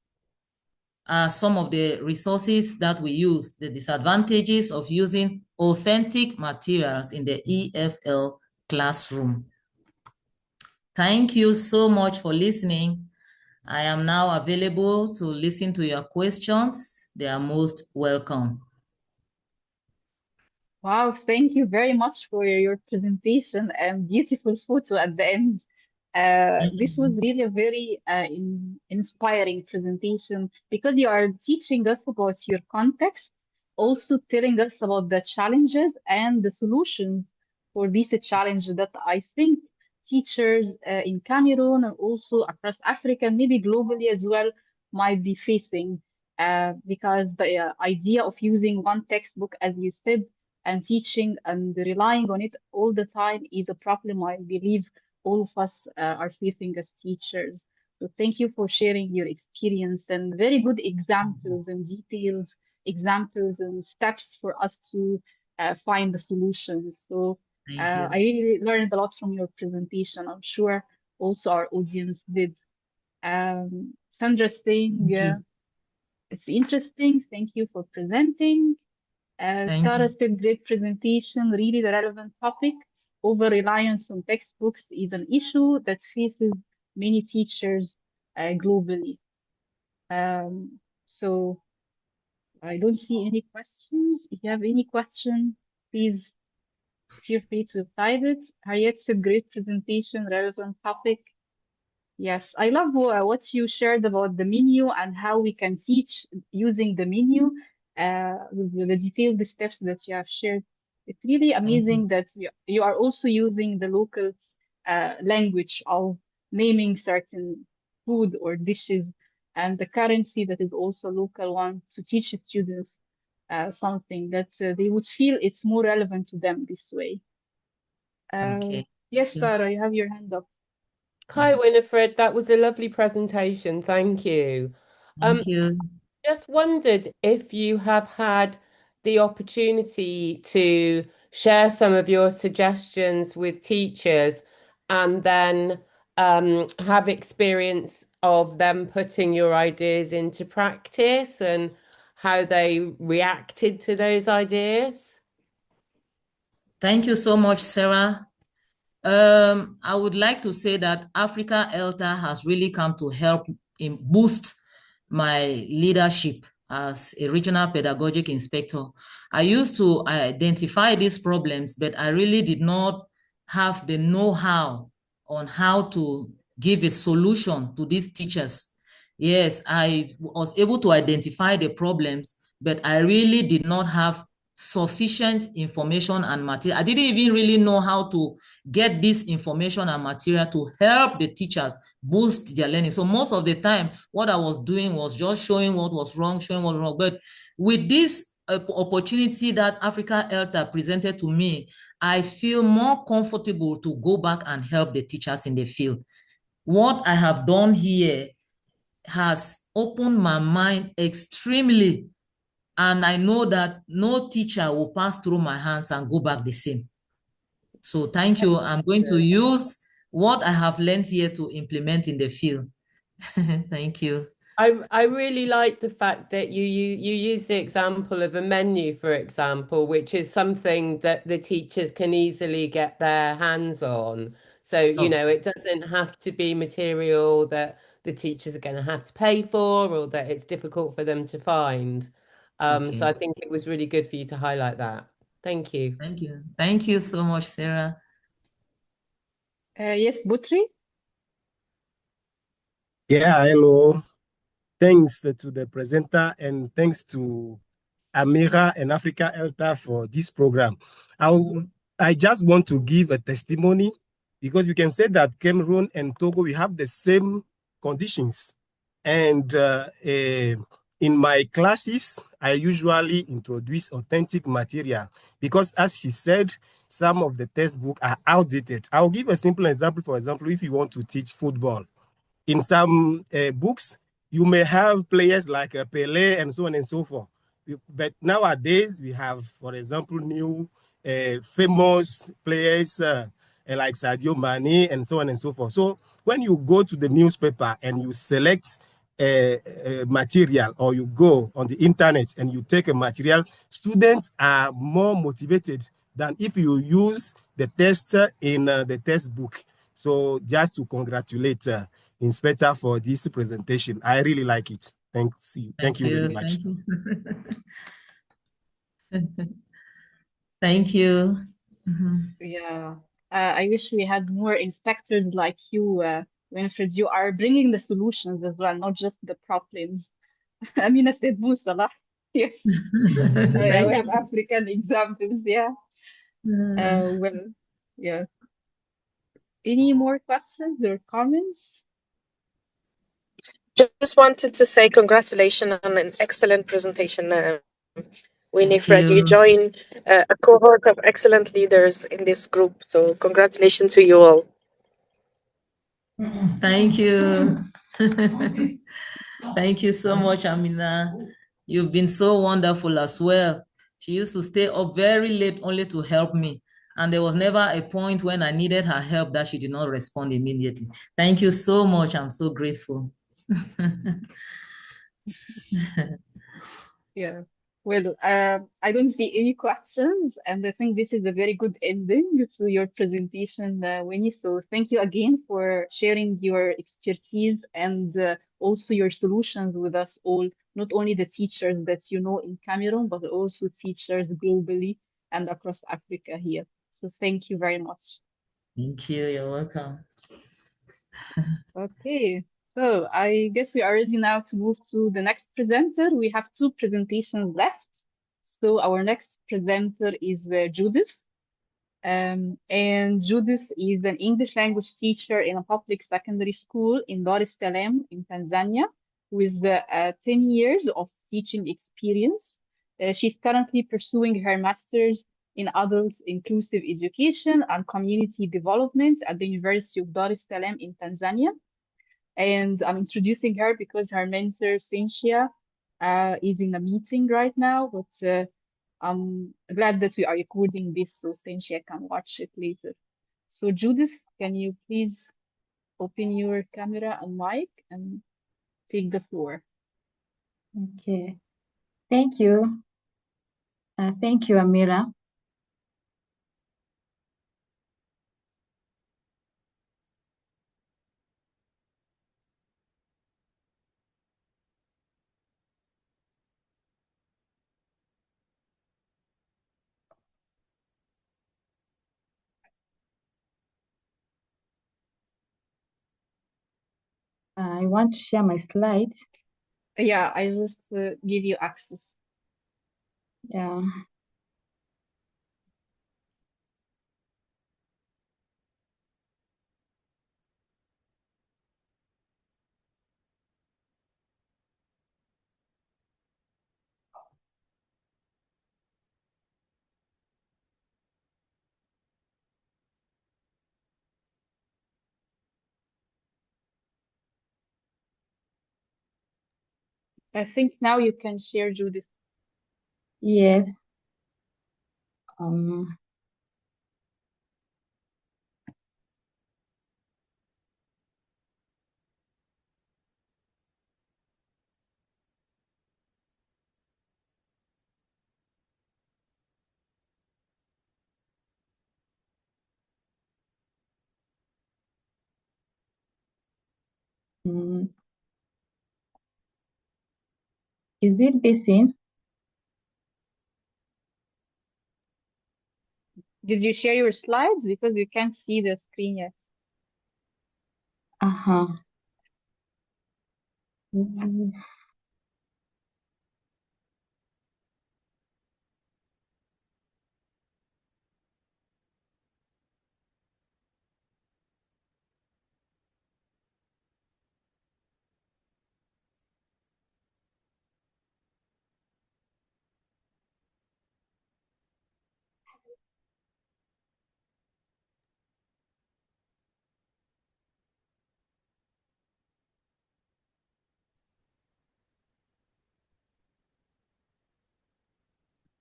are some of the resources that we use. The disadvantages of using authentic materials in the EFL classroom. Thank you so much for listening. I am now available to listen to your questions. They are most welcome. Wow, thank you very much for your presentation and beautiful photo at the end. This was really a very inspiring presentation, because you are teaching us about your context, also telling us about the challenges and the solutions for these challenges that I think teachers in Cameroon and also across Africa, maybe globally as well, might be facing. Because the idea of using one textbook, as you said, and teaching and relying on it all the time is a problem I believe all of us are facing as teachers. So thank you for sharing your experience and very good examples and detailed examples and steps for us to find the solutions. So Thank you. I really learned a lot from your presentation. I'm sure also our audience did. Sandra saying, it's interesting. Thank you for presenting. Sarah said, great presentation, really the relevant topic. Over-reliance on textbooks is an issue that faces many teachers globally. So I don't see any questions. If you have any question, please feel free to type it. Harriet said, great presentation, relevant topic. Yes, I love what you shared about the menu and how we can teach using the menu, with the detailed steps that you have shared. It's really amazing that you are also using the local language of naming certain food or dishes, and the currency that is also local one, to teach students something that they would feel it's more relevant to them this way. Yes, Sarah, you have your hand up. Hi, Winifred. That was a lovely presentation. Thank you. Thank you. Just wondered if you have had the opportunity to share some of your suggestions with teachers, and then have experience of them putting your ideas into practice and how they reacted to those ideas. Thank you so much, Sarah. I would like to say that Africa ELTA has really come to help boost my leadership as a regional pedagogic inspector. I used to identify these problems, but I really did not have the know-how on how to give a solution to these teachers. Yes, I was able to identify the problems, but I really did not have sufficient information and material. I didn't even really know how to get this information and material to help the teachers boost their learning. So most of the time, what I was doing was just showing what was wrong, showing what was wrong. But with this opportunity that Africa ELTA presented to me, I feel more comfortable to go back and help the teachers in the field. What I have done here has opened my mind extremely, and I know that no teacher will pass through my hands and go back the same. So thank you. I'm going to use what I have learned here to implement in the field. Thank you. I really like the fact that you use the example of a menu, for example, which is something that the teachers can easily get their hands on. So, you know, it doesn't have to be material that the teachers are going to have to pay for or that it's difficult for them to find. So I think it was really good for you to highlight that. Thank you. Thank you. Thank you so much, Sarah. Yes, Butri? Yeah, hello. Thanks to the presenter and thanks to Amira and Africa ELTA for this program. I just want to give a testimony because we can say that Cameroon and Togo, we have the same conditions. And in my classes, I usually introduce authentic material because as she said, some of the textbooks are outdated. I'll give a simple example. For example, if you want to teach football, in some books, you may have players like Pelé and so on and so forth. But nowadays, we have, for example, new famous players like Sadio Mane and so on and so forth. So when you go to the newspaper and you select material, or you go on the internet and you take a material, students are more motivated than if you use the test in the textbook. So just to congratulate Inspector for this presentation. I really like it. Thanks. Thank you very much. Thank you. Thank you. Yeah. I wish we had more inspectors like you, Winfred. You are bringing the solutions as well, not just the problems. Amina said Musala. Yes. We have African examples, yeah. Well, yeah. Any more questions or comments? Just wanted to say congratulations on an excellent presentation, Winifred. You join a cohort of excellent leaders in this group. So congratulations to you all. Thank you. Thank you so much, Amina. You've been so wonderful as well. She used to stay up very late only to help me. And there was never a point when I needed her help that she did not respond immediately. Thank you so much. I'm so grateful. Yeah. Well, I don't see any questions, and I think this is a very good ending to your presentation, Winnie. So thank you again for sharing your expertise and also your solutions with us all, not only the teachers that you know in Cameroon, but also teachers globally and across Africa here. So thank you very much. Thank you. You're welcome. Okay, so I guess we are ready now to move to the next presenter. We have two presentations left. So our next presenter is Judith. And Judith is an English language teacher in a public secondary school in Dar es Salaam in Tanzania with 10 years of teaching experience. She's currently pursuing her master's in adult inclusive education and community development at the University of Dar es Salaam in Tanzania. And I'm introducing her because her mentor, Cynthia, is in a meeting right now, but I'm glad that we are recording this so Cynthia can watch it later. So Judith, can you please open your camera and mic and take the floor? Okay. Thank you. Thank you, Amira. I want to share my slides. Yeah, I just give you access. Yeah. I think now you can share, Judith. Yes. Um, mm, is it busy? Did you share your slides? Because we can't see the screen yet. Uh-huh. Mm,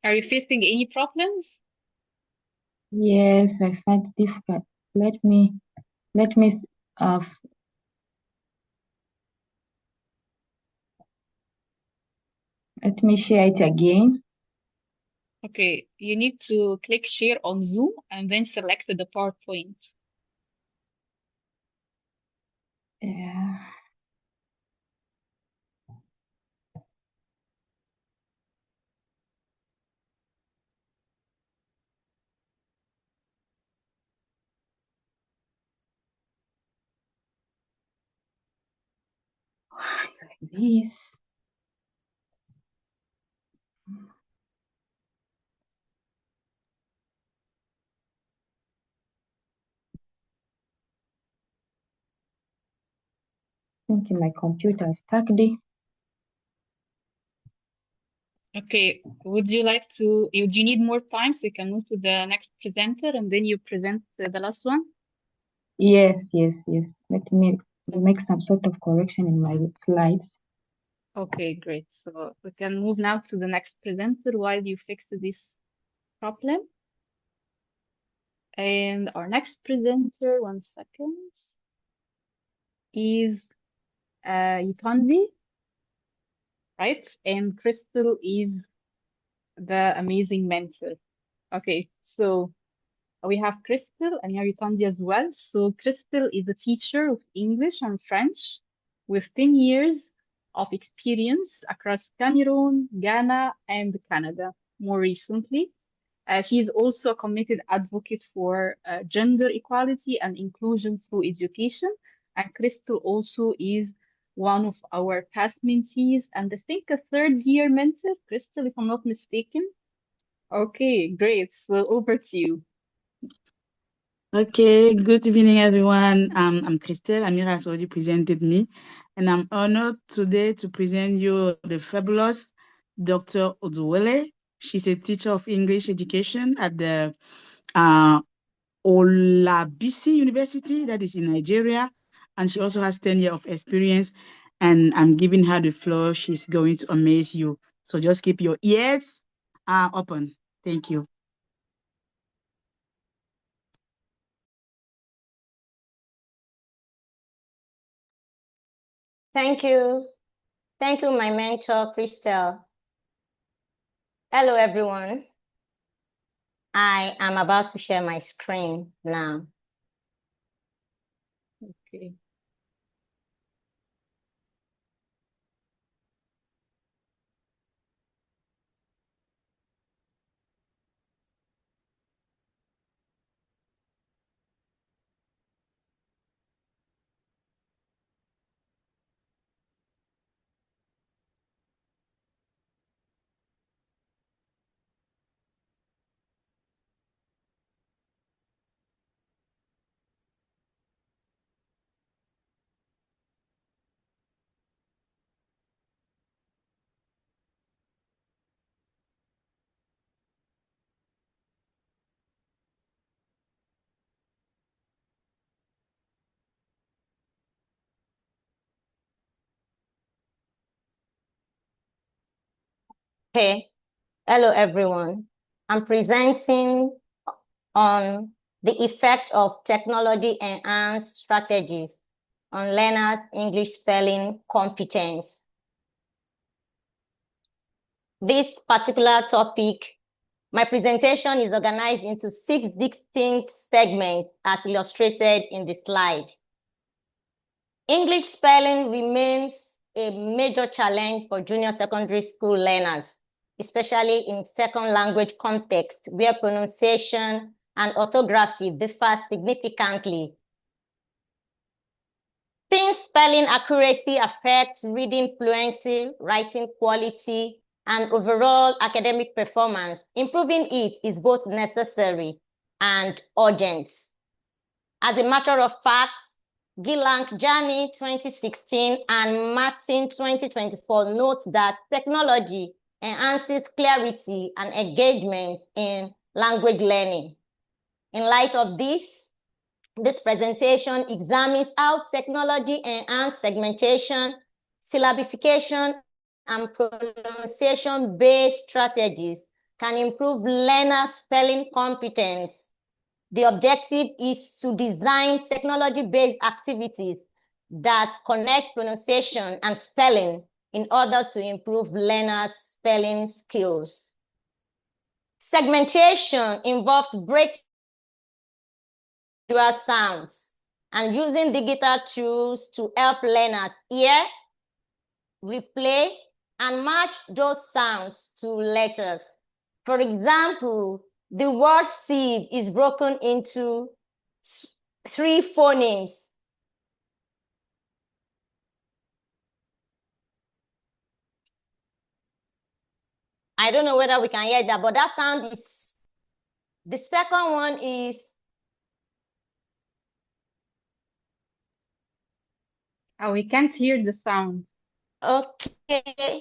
Are you facing any problems? yes, I find it difficult. Let me uh let me share it again. Okay, you need to click share on Zoom and then select the PowerPoint. Yeah. Like this. I think my computer is stuck there. Okay, would you like to, do you need more time so we can move to the next presenter and then you present the last one? Yes, yes, yes. Let me make some sort of correction in my slides. Okay, great. So we can move now to the next presenter while you fix this problem. And our next presenter, one second, is Yutandi, right? And Crystal is the amazing mentor. Okay, so we have Crystal and Yutandi as well. So Crystal is a teacher of English and French with 10 years of experience across Cameroon, Ghana, and Canada more recently. She is also a committed advocate for gender equality and inclusion through education. And Crystal also is one of our past mentees and I think a third year mentor, Crystal, if I'm not mistaken. Okay, great. So over to you. Okay, good evening, everyone. I'm Christelle. Amira has already presented me, and I'm honored today to present you the fabulous Dr. Oduwele. She's a teacher of English education at the uh, Olabisi University, that is in Nigeria, and she also has 10 years of experience, and I'm giving her the floor. She's going to amaze you. So just keep your ears open. Thank you. Thank you. Thank you, my mentor, Christelle. Hello, everyone. I am about to share my screen now. Okay. Okay, hello everyone. I'm presenting on the effect of technology-enhanced strategies on learners' English spelling competence. This particular topic, my presentation is organized into 6 distinct segments as illustrated in the slide. English spelling remains a major challenge for junior secondary school learners, especially in second language context where pronunciation and orthography differ significantly. Since spelling accuracy affects reading fluency, writing quality, and overall academic performance, improving it is both necessary and urgent. As a matter of fact, Gilang-Jani 2016 and Martin 2024 note that technology enhances clarity and engagement in language learning. In light of this presentation examines how technology-enhanced segmentation, syllabification, and pronunciation-based strategies can improve learner spelling competence. The objective is to design technology-based activities that connect pronunciation and spelling in order to improve learners' spelling skills. Segmentation involves breaking sounds and using digital tools to help learners hear, replay, and match those sounds to letters. For example, the word sieve is broken into 3 phonemes. I don't know whether we can hear that, but that sound is, the second one is, Oh, we can't hear the sound. okay.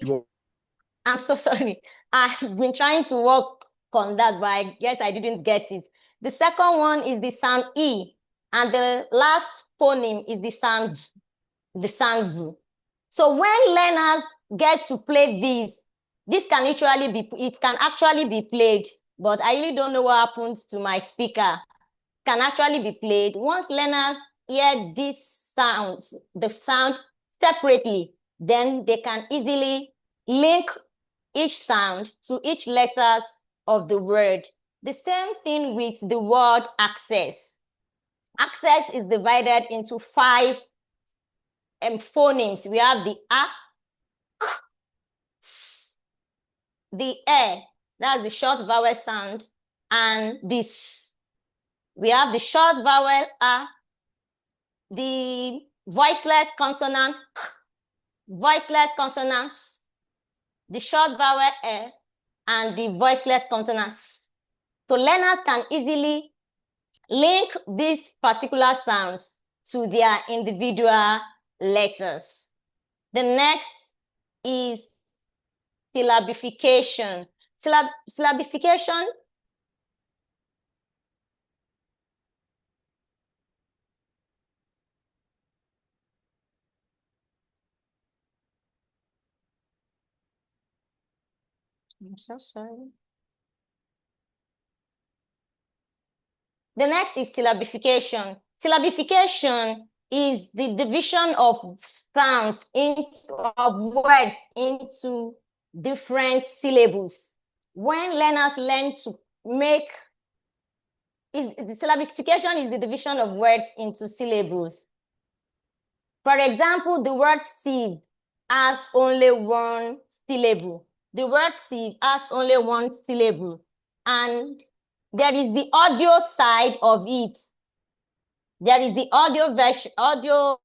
I'm so sorry. I've been trying to work on that, but I guess I didn't get it. The second one is the sound E, and the last phoneme is the sound V. So when learners get to play this can actually be played, but I really don't know what happens to my speaker. It can actually be played. Once learners hear these sounds, the sound separately, then they can easily link each sound to each letters of the word. The same thing with the word access. Access is divided into 5 phonemes. We have the A, K, S, the E, that's the short vowel sound, and this. We have the short vowel A, the voiceless consonant K, voiceless consonant S, the short vowel E, and the voiceless consonant S. So learners can easily link these particular sounds to their individual letters. The next is syllabification. Syllabification I'm so sorry. The next is syllabification. Syllabification is the division of sounds of words into different syllables. When learners learn to make the syllabification is the division of words into syllables. For example, the word sieve has only 1 syllable. The word sieve has only 1 syllable, and there is the audio side of it. There is the audio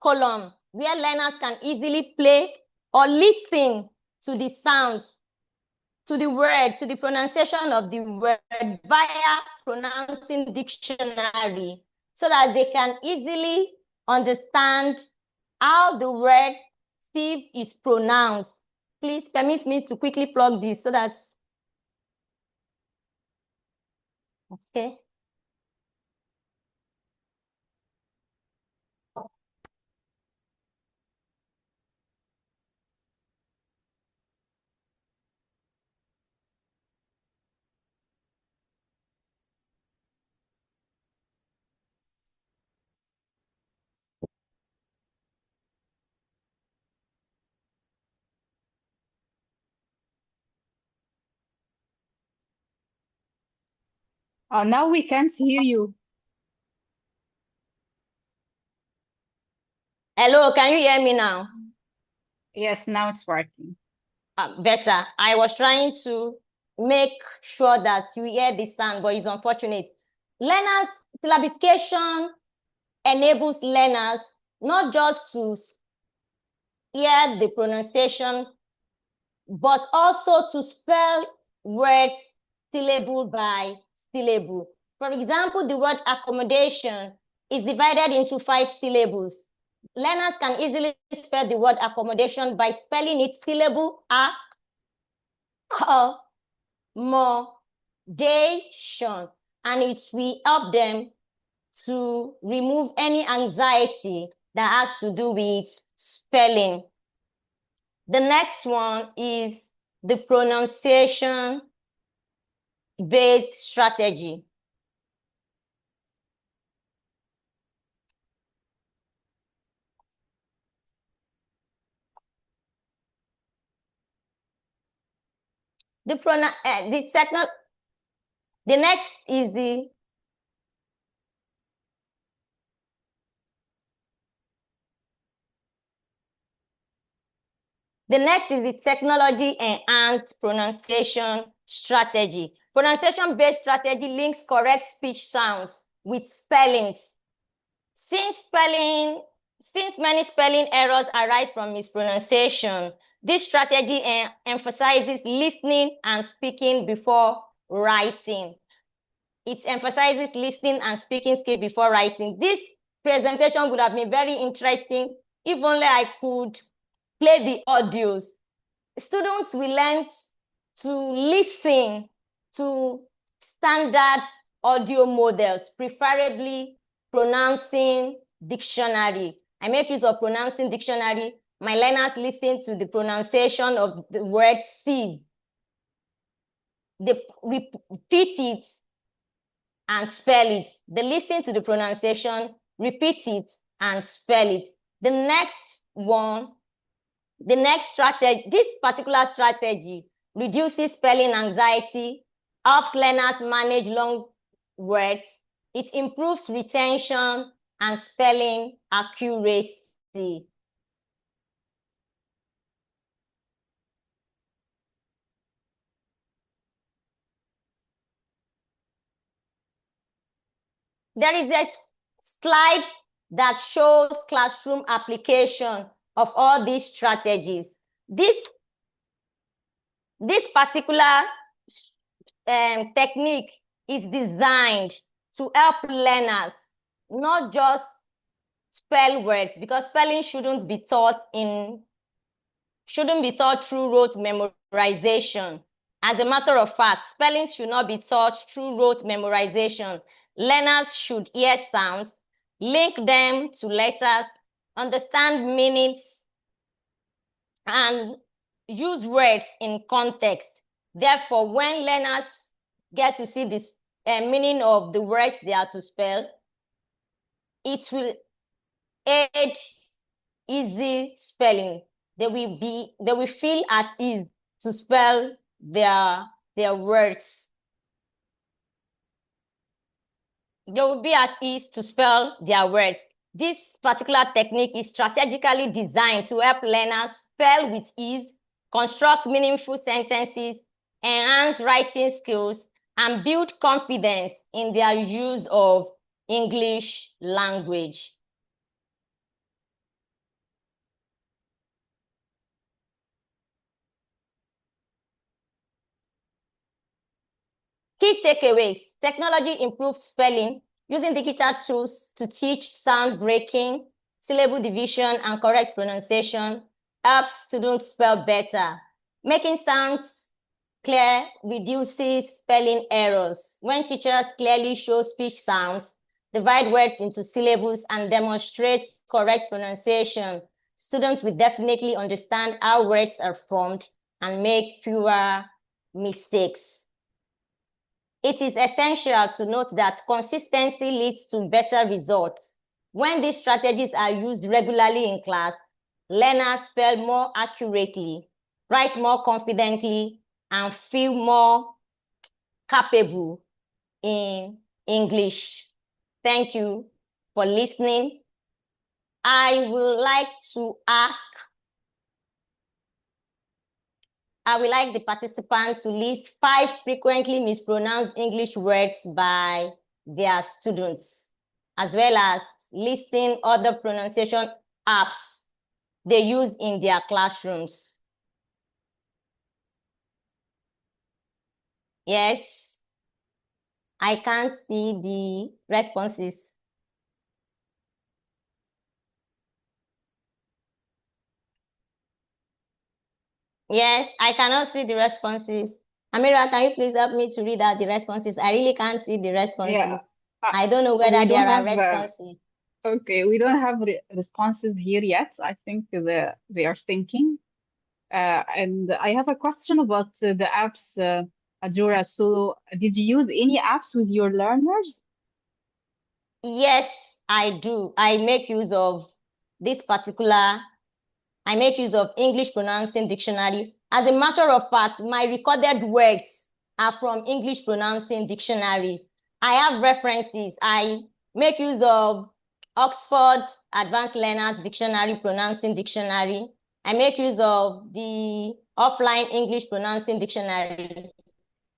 column where learners can easily play or listen to the sounds, to the word, to the pronunciation of the word via pronouncing dictionary, so that they can easily understand how the word sieve is pronounced. Please permit me to quickly plug this so that, okay. Now we can't hear you. Hello, can you hear me now? Yes, now it's working. Better. I was trying to make sure that you hear the sound, but it's unfortunate. Learners, syllabification enables learners not just to hear the pronunciation, but also to spell words syllable by syllable. For example, the word accommodation is divided into 5 syllables. Learners can easily spell the word accommodation by spelling it syllable accommodation, and it will help them to remove any anxiety that has to do with spelling. The next one is the pronunciation-based strategy. The next is the technology-enhanced pronunciation strategy. Pronunciation-based strategy links correct speech sounds with spellings. Since many spelling errors arise from mispronunciation, this strategy emphasizes listening and speaking before writing. It emphasizes listening and speaking skill before writing. This presentation would have been very interesting if only I could play the audios. Students will learn to listen to standard audio models, preferably pronouncing dictionary. I make use of pronouncing dictionary. My learners listen to the pronunciation of the word sieve. They repeat it and spell it. They listen to the pronunciation, repeat it, and spell it. The next strategy, this particular strategy reduces spelling anxiety, helps learners manage long words, it improves retention and spelling accuracy. There is a slide that shows classroom application of all these strategies. This particular technique is designed to help learners not just spell words, because spelling shouldn't be taught through rote memorization. As a matter of fact, spelling should not be taught through rote memorization. Learners should hear sounds, link them to letters, understand meanings, and use words in context. Therefore, when learners get to see this meaning of the words they are to spell, it will aid easy spelling. They will feel at ease to spell their words. They will be at ease to spell their words. This particular technique is strategically designed to help learners spell with ease, construct meaningful sentences, enhance writing skills, and build confidence in their use of English language. Key takeaways: technology improves spelling. Using digital tools to teach sound breaking, syllable division, and correct pronunciation helps students spell better. Making sounds clear reduces spelling errors. When teachers clearly show speech sounds, divide words into syllables, and demonstrate correct pronunciation, students will definitely understand how words are formed and make fewer mistakes. It is essential to note that consistency leads to better results. When these strategies are used regularly in class, learners spell more accurately, write more confidently, and feel more capable in English. Thank you for listening. I would like the participants to list 5 frequently mispronounced English words by their students, as well as listing other pronunciation apps they use in their classrooms. Yes, I can't see the responses. Yes, I cannot see the responses. Amira, can you please help me to read out the responses? I really can't see the responses. Yeah. I don't know We whether don't there are have responses. okay, we don't have responses here yet. I think they are thinking. And I have a question about the apps, Adora. So, did you use any apps with your learners? Yes, I do. I make use of English Pronouncing Dictionary. As a matter of fact, my recorded words are from English Pronouncing Dictionary. I have references. I make use of Oxford Advanced Learners Dictionary, Pronouncing Dictionary. I make use of the Offline English Pronouncing Dictionary.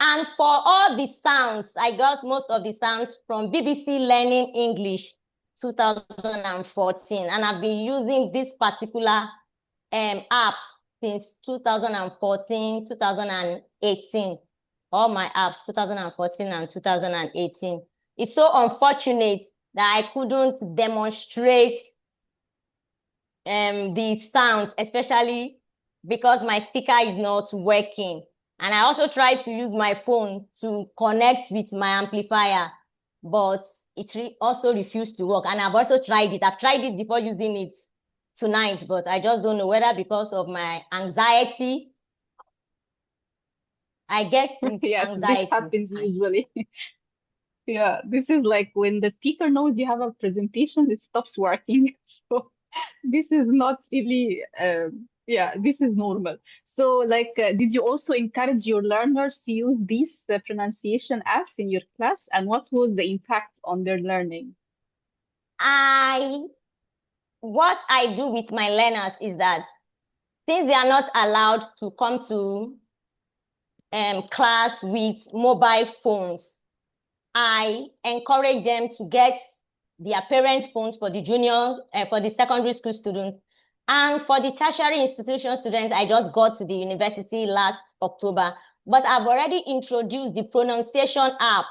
And for all the sounds, I got most of the sounds from BBC Learning English 2014. And I've been using this particular apps since 2014, 2018. All my apps, 2014 and 2018. It's so unfortunate that I couldn't demonstrate the sounds, especially because my speaker is not working. And I also tried to use my phone to connect with my amplifier, but it also refused to work. And I've also tried it. I've tried it before using it tonight, but I just don't know whether because of my anxiety. I guess it's Yes, this anxiety. happens usually. Yeah, this is like when the speaker knows you have a presentation, it stops working. So this is not really, yeah, this is normal. So, like, did you also encourage your learners to use these pronunciation apps in your class? And what was the impact on their learning? What I do with my learners is that since they are not allowed to come to class with mobile phones, I encourage them to get their parents' phones for the for the secondary school students. And for the tertiary institution students, I just got to the university last October. But I've already introduced the pronunciation app,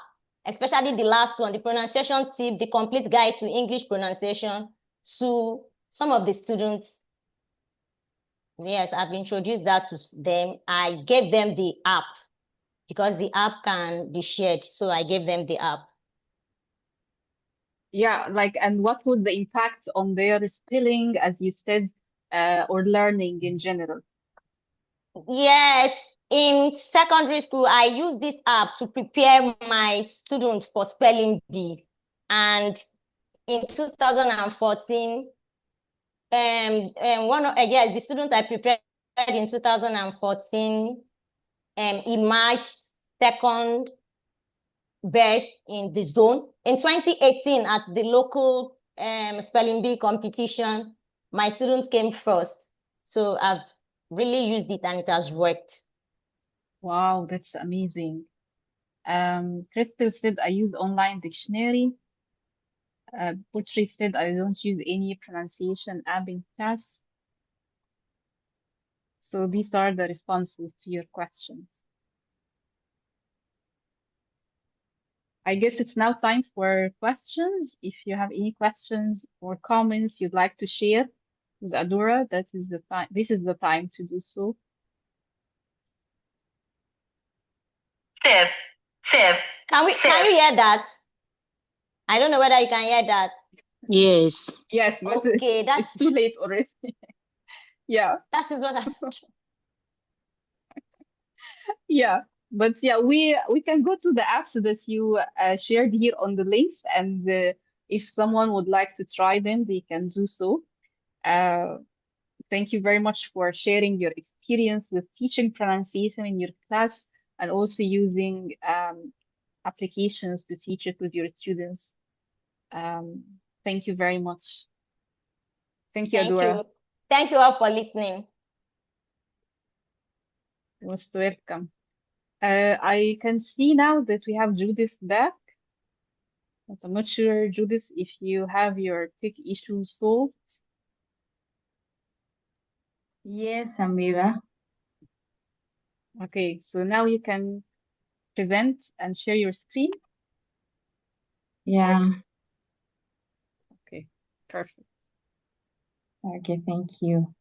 especially the last one, the pronunciation tip, the complete guide to English pronunciation, to some of the students. Yes, I've introduced that to them. I gave them the app because the app can be shared. So I gave them the app. Yeah, like, and what was the impact on their spelling, as you said, or learning in general? Yes, in secondary school, I use this app to prepare my students for spelling bee. And in 2014, yes, the students I prepared in 2014 emerged second best in the zone. In 2018, at the local spelling bee competition, my students came first. So I've really used it and it has worked. Wow, that's amazing. Crystal said, I use online dictionary. Putri said, I don't use any pronunciation app in class. So these are the responses to your questions. I guess it's now time for questions. If you have any questions or comments you'd like to share with Adora, that is the time. This is the time to do so. Can you hear that? I don't know whether you can hear that. Yes. Yes, but okay, it's too late already. Yeah. That is what I. Yeah, but yeah, we can go to the apps that you shared here on the links, and if someone would like to try them, they can do so. Uh, Thank you very much for sharing your experience with teaching pronunciation in your class and also using applications to teach it with your students. Thank you very much. Thank you, Thank Adora. you. Thank you all for listening. Most welcome. I can see now that we have Judith back, but I'm not sure, Judith, if you have your tech issue solved. Yes, Amira. Okay, so now you can present and share your screen. Yeah. Okay, perfect. Okay, thank you.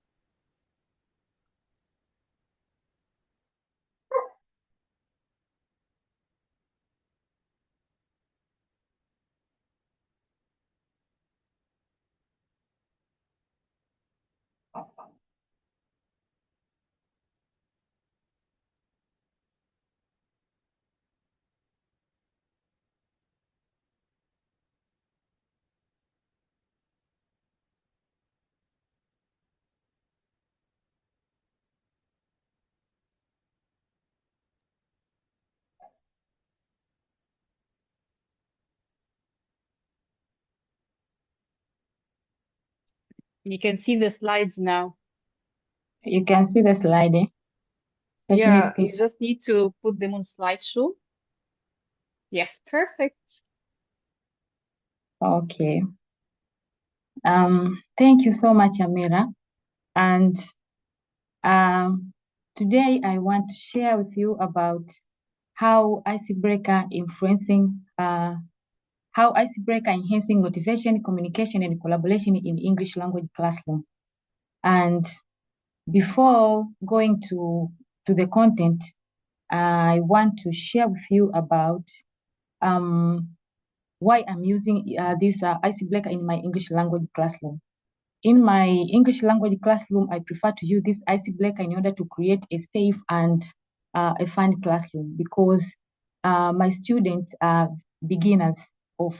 You can see the slides now. You can see the slide, eh? Yeah, you just need to put them on slideshow. Yes, perfect. Okay. Thank you so much, Amira. And today I want to share with you about how icebreaker enhancing motivation, communication, and collaboration in English language classroom. And before going to the content, I want to share with you about why I'm using this icebreaker in my English language classroom. In my English language classroom, I prefer to use this icebreaker in order to create a safe and a fun classroom, because my students are beginners of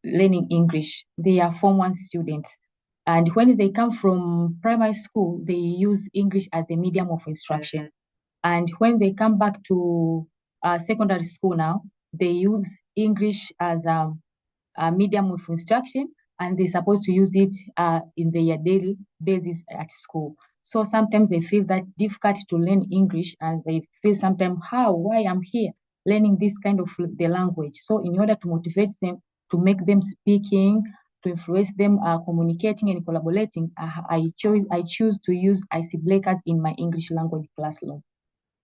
learning English. They are Form 1 students. And when they come from primary school, they use English as a medium of instruction. And when they come back to secondary school now, they use English as a medium of instruction, and they're supposed to use it in their daily basis at school. So sometimes they feel that difficult to learn English, and they feel sometimes, why I'm here learning this kind of the language. So in order to motivate them, to make them speaking, to influence them communicating and collaborating, I choose to use icebreakers in my English language classroom.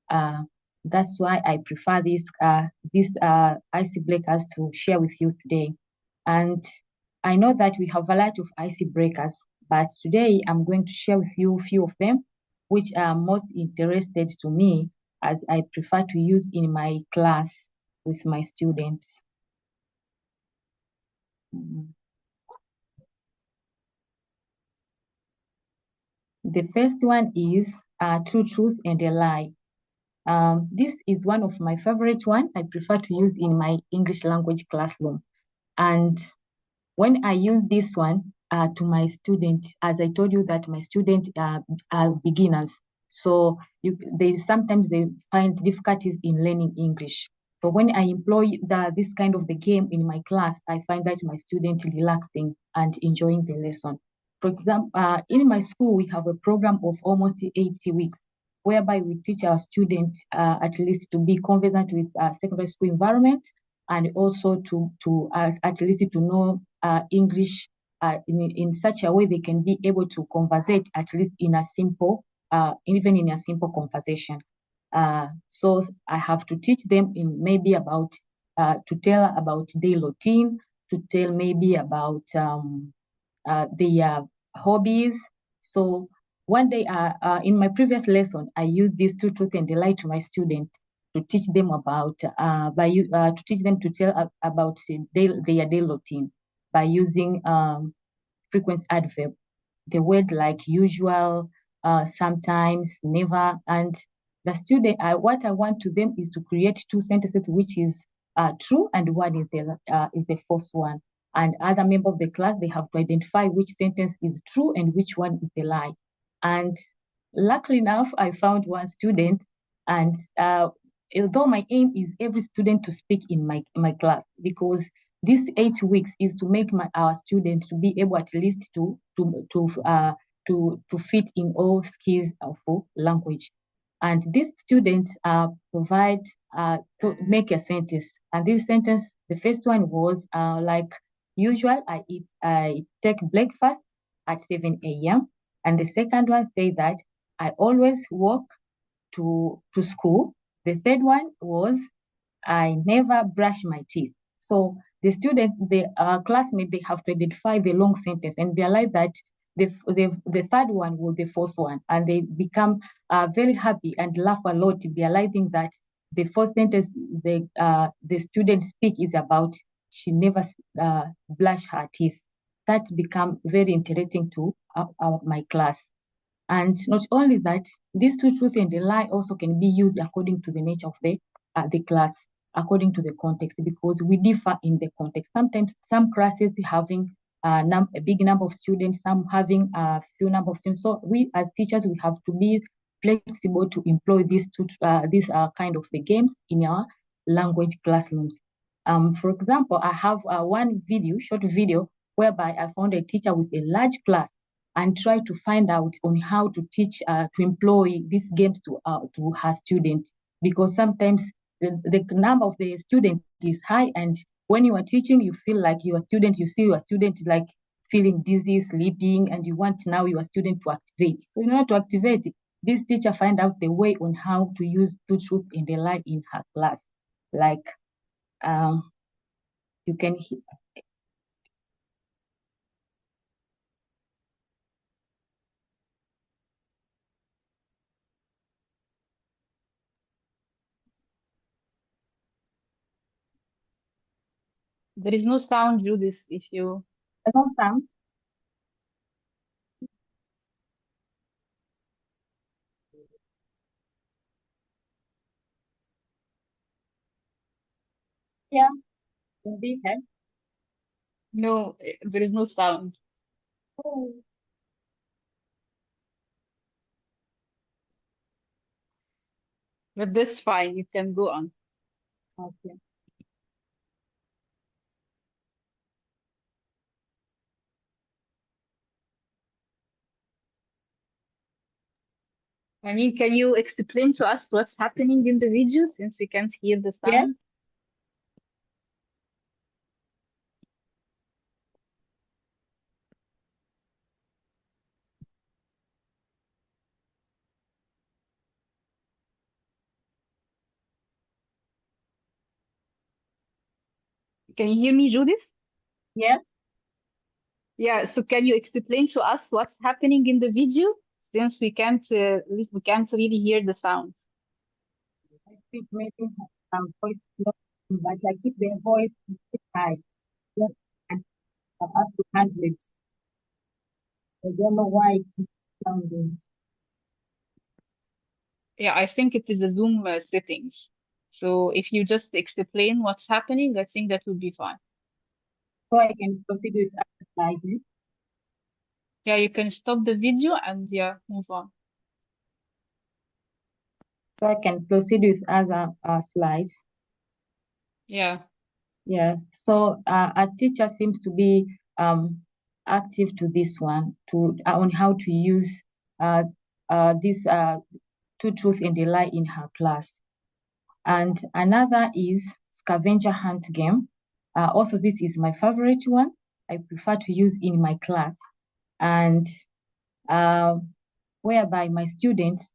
That's why I prefer these icebreakers to share with you today. And I know that we have a lot of icebreakers, but today I'm going to share with you a few of them, which are most interested to me, as I prefer to use in my class with my students. The first one is true truth and a lie. This is one of my favorite one. I prefer to use in my English language classroom. And when I use this one to my students, as I told you that my students are beginners, so sometimes they find difficulties in learning English. So when I employ this kind of the game in my class, I find that my students relaxing and enjoying the lesson. For example, in my school, we have a program of almost 80 weeks, whereby we teach our students at least to be conversant with secondary school environment, and also to at least to know English in such a way they can be able to conversate at least in a simple, even in a simple conversation. So I have to teach them in maybe about, to tell about their routine, to tell maybe about their hobbies. So one day in my previous lesson, I used these two truth and the lie to my students to teach them about, to teach them to tell about their daily routine by using frequent adverb, the word like usual, sometimes, never, and the student, what I want to them is to create two sentences which is true and one is the false one. And other member of the class, they have to identify which sentence is true and which one is the lie. And luckily enough, I found one student, and although my aim is every student to speak in my class, because this 8 weeks is to make our students to be able at least to fit in all skills of language. And these students provide to make a sentence. And this sentence, the first one was like usual, I take breakfast at 7 a.m. And the second one say that I always walk to school. The third one was I never brush my teeth. So the student, the classmate, they have to identify the long sentence and realize that the third one was the first one, and they become very happy and laugh a lot, realizing that the first sentence the student speak is about she never brush her teeth. That become very interesting to my class. And not only that, these two truths and the lie also can be used according to the nature of the class, according to the context, because we differ in the context. Sometimes some classes having a big number of students, some having a few number of students. So we as teachers, we have to be flexible to employ these kind of the games in our language classrooms. For example, I have one short video, whereby I found a teacher with a large class and try to find out on how to teach, to employ these games to her students, because sometimes the number of the students is high, and when you are teaching, you feel like you see your student like feeling dizzy, sleeping, and you want now your student to activate. So in order to activate, this teacher find out the way on how to use the truth and the lie in her class. Like you can hear. There is no sound, Judith, if you... No sound? Yeah, indeed. No, there is no sound. Oh. But that's fine. You can go on. Okay. I mean, can you explain to us what's happening in the video since we can't hear the sound? Yes. Can you hear me, Judith? Yes. Yeah, so can you explain to us what's happening in the video since we can't really hear the sound? I think maybe voice low, but I keep the voice high. Yes, and up to 100. I don't know why it's not sounding. Yeah, I think it is the Zoom settings. So if you just explain what's happening, I think that would be fine. So I can proceed with other slides. Yeah, you can stop the video and yeah, move on. So I can proceed with other slides. Yeah. Yes. So a teacher seems to be active to this one, to on how to use this two truth and a lie in her class. And another is scavenger hunt game. Also, this is my favorite one. I prefer to use in my class, and whereby my students,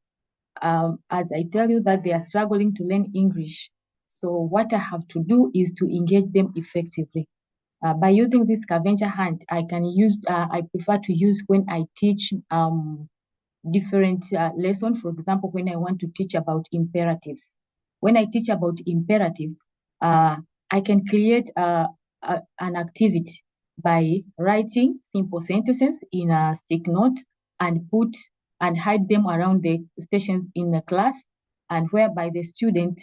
as I tell you that they are struggling to learn English. So what I have to do is to engage them effectively. By using this scavenger hunt, I prefer to use when I teach different lessons. For example, when I want to teach about imperatives. When I teach about imperatives, I can create an activity by writing simple sentences in a stick note and hide them around the stations in the class, and whereby the student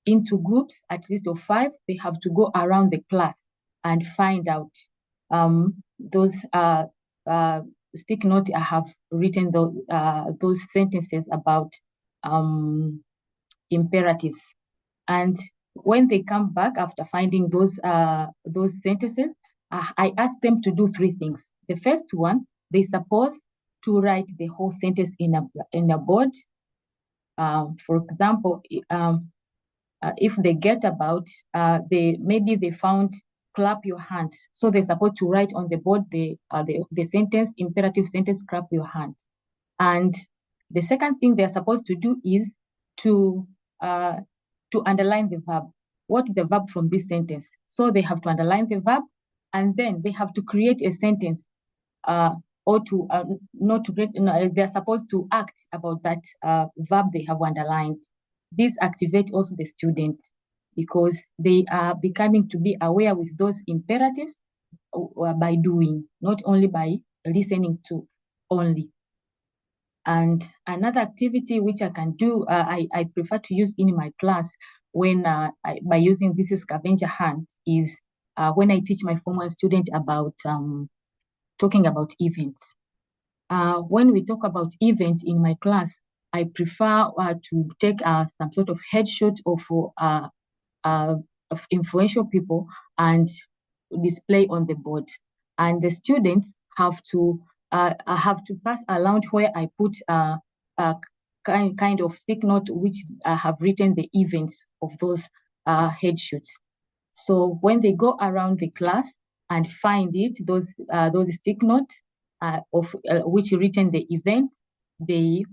into groups, at least of 5, they have to go around the class and find out those stick note. I have written those sentences about imperatives. And when they come back after finding those sentences, I ask them to do three things. The first one, they're supposed to write the whole sentence in a board. For example, if they get about, maybe they found clap your hands. So they're supposed to write on the board the sentence, imperative sentence, clap your hands. And the second thing they're supposed to do is to underline the verb. What is the verb from this sentence? So they have to underline the verb, and then they have to create a sentence, or to not to create. They're supposed to act about that verb they have underlined. This activates also the students because they are becoming to be aware with those imperatives by doing, not only by listening to only. And another activity which I can do, I prefer to use in my class when by using this scavenger hunt is when I teach my former student about talking about events. When we talk about events in my class, I prefer to take some sort of headshot of influential people and display on the board. And the students have to pass around where I put a kind of stick note which have written the events of those headshots. So when they go around the class and find it, those stick notes of which written the events, they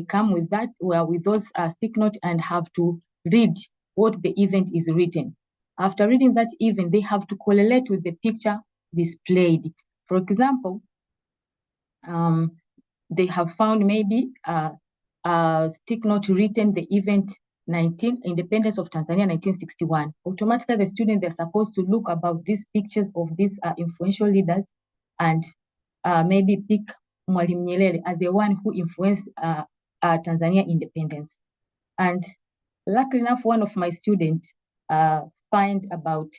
come with that with those stick notes and have to read what the event is written. After reading that event, they have to correlate with the picture displayed. For example, they have found maybe a stick note written the event Independence of Tanzania 1961. Automatically, the students, they're supposed to look about these pictures of these influential leaders and maybe pick Mwalimu Nyerere as the one who influenced Tanzania independence. And luckily enough, one of my students find about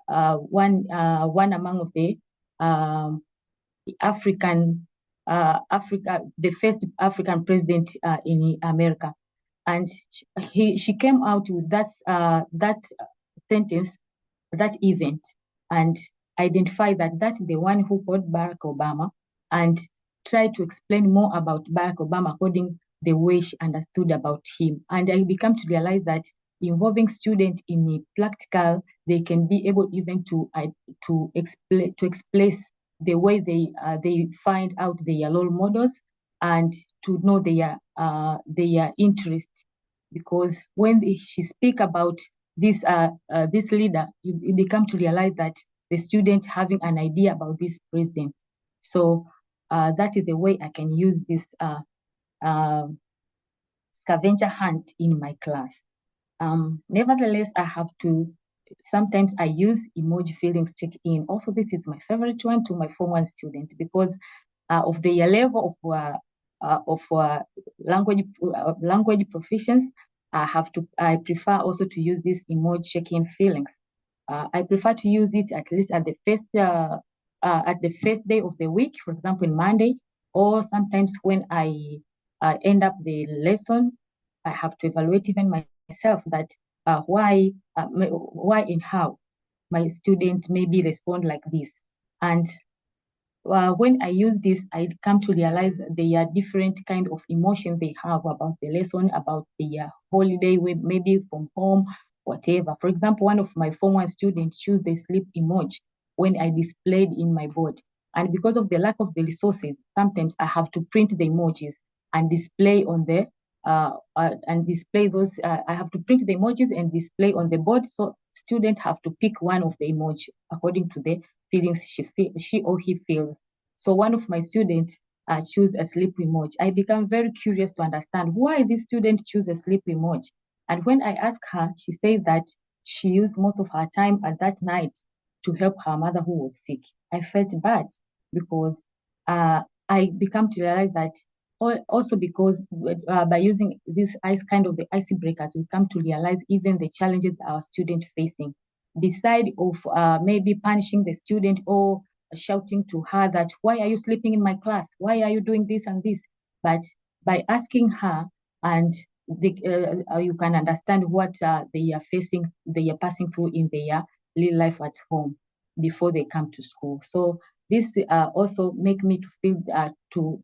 one among the the first African president in America, and she came out with that sentence, that event, and identified that that's the one who called Barack Obama, and tried to explain more about Barack Obama according the way she understood about him. And I became to realize that involving students in a practical, they can be able even to express the way they find out their role models and to know their interests. Because when she speak about this leader, you become to realize that the student having an idea about this president. So that is the way I can use this scavenger hunt in my class. Nevertheless, sometimes I use emoji feelings check-in. Also, this is my favorite one to my Form 1 students because of their level of language proficiency. I prefer also to use this emoji check-in feelings. I prefer to use it at least at the first day of the week, for example, in Monday, or sometimes when I end up the lesson, I have to evaluate even myself that why and how my students maybe respond like this. And when I use this, I come to realize there are different kind of emotions they have about the lesson, about their holiday, maybe from home, whatever. For example, one of my Form 1 students chose the sleep emoji when I displayed in my board. And because of the lack of the resources, sometimes I have to print the emojis and display on the I have to print the emojis and display on the board. So students have to pick one of the emoji according to the feelings she or he feels. So one of my students choose a sleep emoji. I become very curious to understand why this student choose a sleep emoji. And when I ask her, she says that she used most of her time at that night to help her mother who was sick. I felt bad because I become to realize that also because by using this kind of the icy breakers, we come to realize even the challenges our students facing. Beside of maybe punishing the student or shouting to her that, why are you sleeping in my class? Why are you doing this and this? But by asking her and you can understand what they are passing through in their real life at home before they come to school. So this also make me to feel to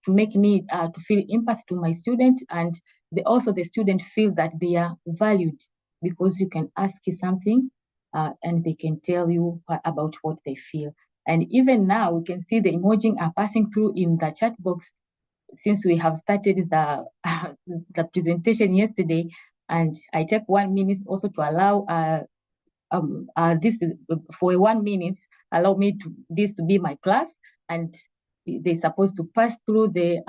make me to feel empathy to my students, and also the student feel that they are valued, because you can ask something and they can tell you about what they feel. And even now we can see the emoji are passing through in the chat box, since we have started the the presentation yesterday. And I take 1 minute also to allow this is, for 1 minute, allow me to this to be my class, and they're supposed to pass through the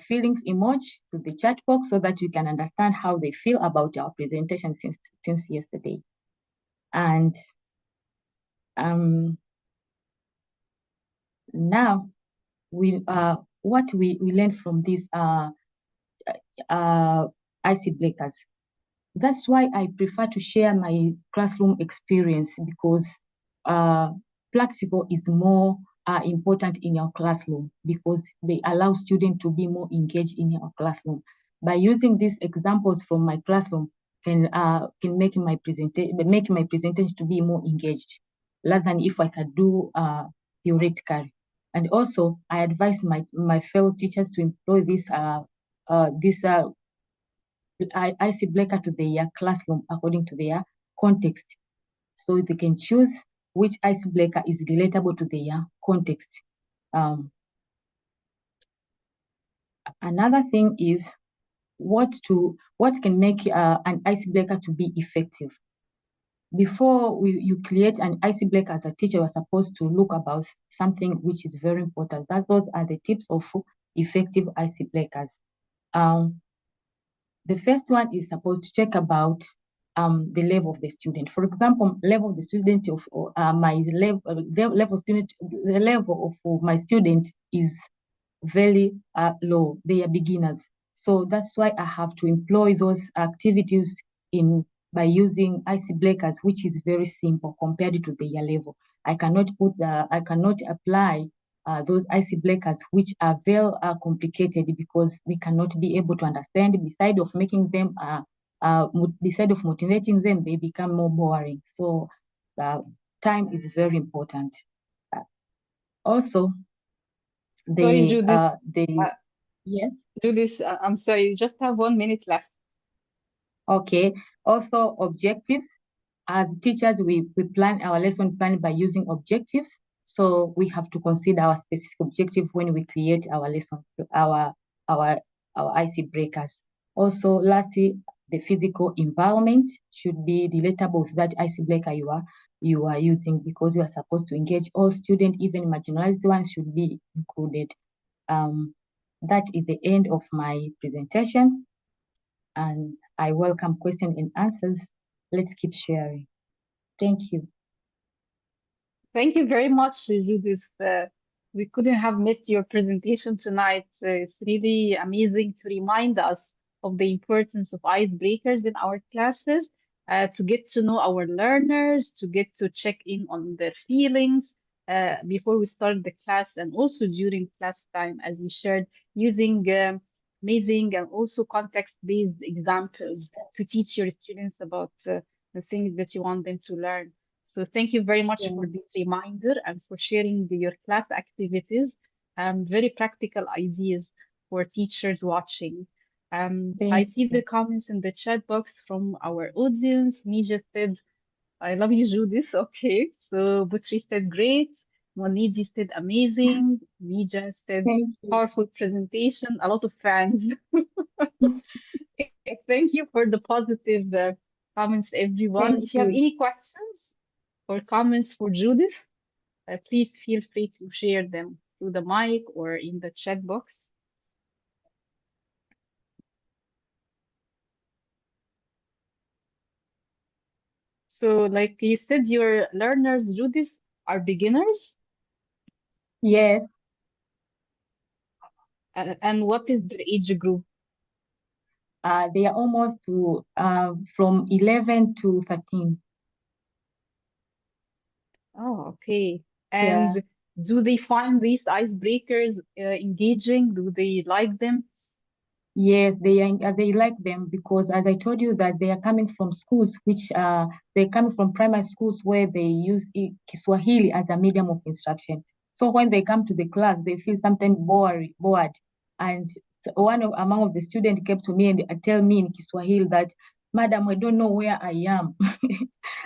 feelings emoji to the chat box, so that we can understand how they feel about our presentation since yesterday. And now what we learned from these ice breakers. That's why I prefer to share my classroom experience, because practical is more important in your classroom, because they allow students to be more engaged in your classroom. By using these examples from my classroom can make my presentation to be more engaged, rather than if I could do theoretical. And also, I advise my fellow teachers to employ this icebreaker to their classroom according to their context, so they can choose which icebreaker is relatable to their context. Another thing is what can make an icebreaker to be effective. Before you create an icebreaker, as a teacher, you're supposed to look about something which is very important. Those are the tips of effective icebreakers. The first one is supposed to check about the level of the student. For example, level of the student of the level of my student is very low. They are beginners. So that's why I have to employ those activities by using icebreakers, which is very simple compared to their level. I cannot apply those icebreakers which are very complicated, because we cannot be able to understand. Beside of making them beside of motivating them, they become more boring. So time is very important. Also, Sorry, Judith. Yes. Judith, I'm sorry, you just have 1 minute left. Okay. Also, objectives. As teachers, we plan our lesson plan by using objectives. So we have to consider our specific objective when we create our lesson, our IC breakers. Also, lastly, the physical environment should be relatable with that IC breaker you are using, because you are supposed to engage all students, even marginalized ones should be included. That is the end of my presentation, and I welcome questions and answers. Let's keep sharing. Thank you. Thank you very much, Judith. We couldn't have missed your presentation tonight. It's really amazing to remind us of the importance of icebreakers in our classes, to get to know our learners, to get to check in on their feelings before we start the class, and also during class time, as you shared, using amazing and also context-based examples to teach your students about the things that you want them to learn. So thank you very much for this reminder and for sharing your class activities and very practical ideas for teachers watching. I see the comments in the chat box from our audience. Nija said, I love you, Judith. Okay. So Butri said, great. Monidi said, amazing. Nija said, powerful presentation. A lot of fans. Thank you for the positive comments, everyone. If you have any questions or comments for Judith, please feel free to share them through the mic or in the chat box. So, like you said, your learners, Judith, are beginners? Yes. And what is their age group? They are almost from 11 to 13. Oh, okay. And Do they find these icebreakers engaging? Do they like them? Yes, they like them because, as I told you, that they are coming from schools which they're coming from primary schools where they use Kiswahili as a medium of instruction. So when they come to the class, they feel sometimes bored. And among of the students came to me and tell me in Kiswahili that, "Madam, I don't know where I am."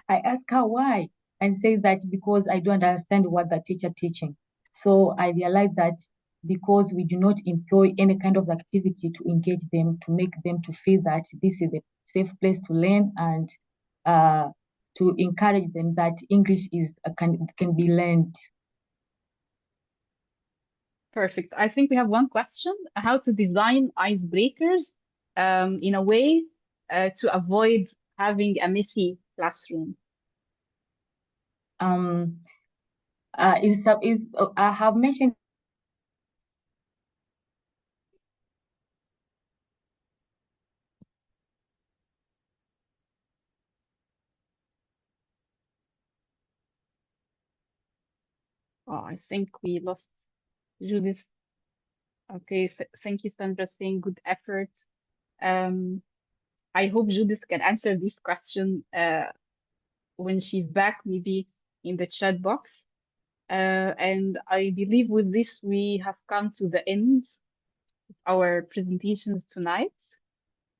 I ask her why, and say that because I don't understand what the teacher teaching. So I realized that because we do not employ any kind of activity to engage them, to make them to feel that this is a safe place to learn, and to encourage them that English can be learned. Perfect. I think we have one question: how to design icebreakers in a way to avoid having a messy classroom. I have mentioned Oh, I think we lost Judith. Okay, thank you, Sandra, saying good effort. I hope Judith can answer this question when she's back, maybe in the chat box. And I believe with this, we have come to the end of our presentations tonight.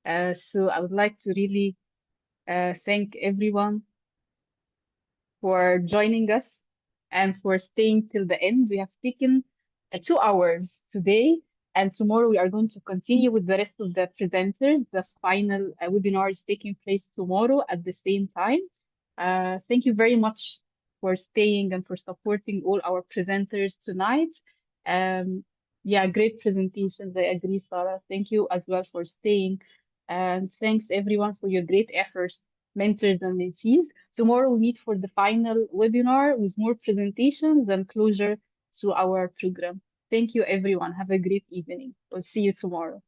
So I would like to really thank everyone for joining us and for staying till the end. We have taken 2 hours today, and tomorrow we are going to continue with the rest of the presenters. The final webinar is taking place tomorrow at the same time. Thank you very much for staying and for supporting all our presenters tonight. Yeah, great presentations. I agree, Sarah. Thank you as well for staying. And thanks everyone for your great efforts, mentors and mentees. Tomorrow we meet for the final webinar with more presentations and closure to our program. Thank you, everyone. Have a great evening. We'll see you tomorrow.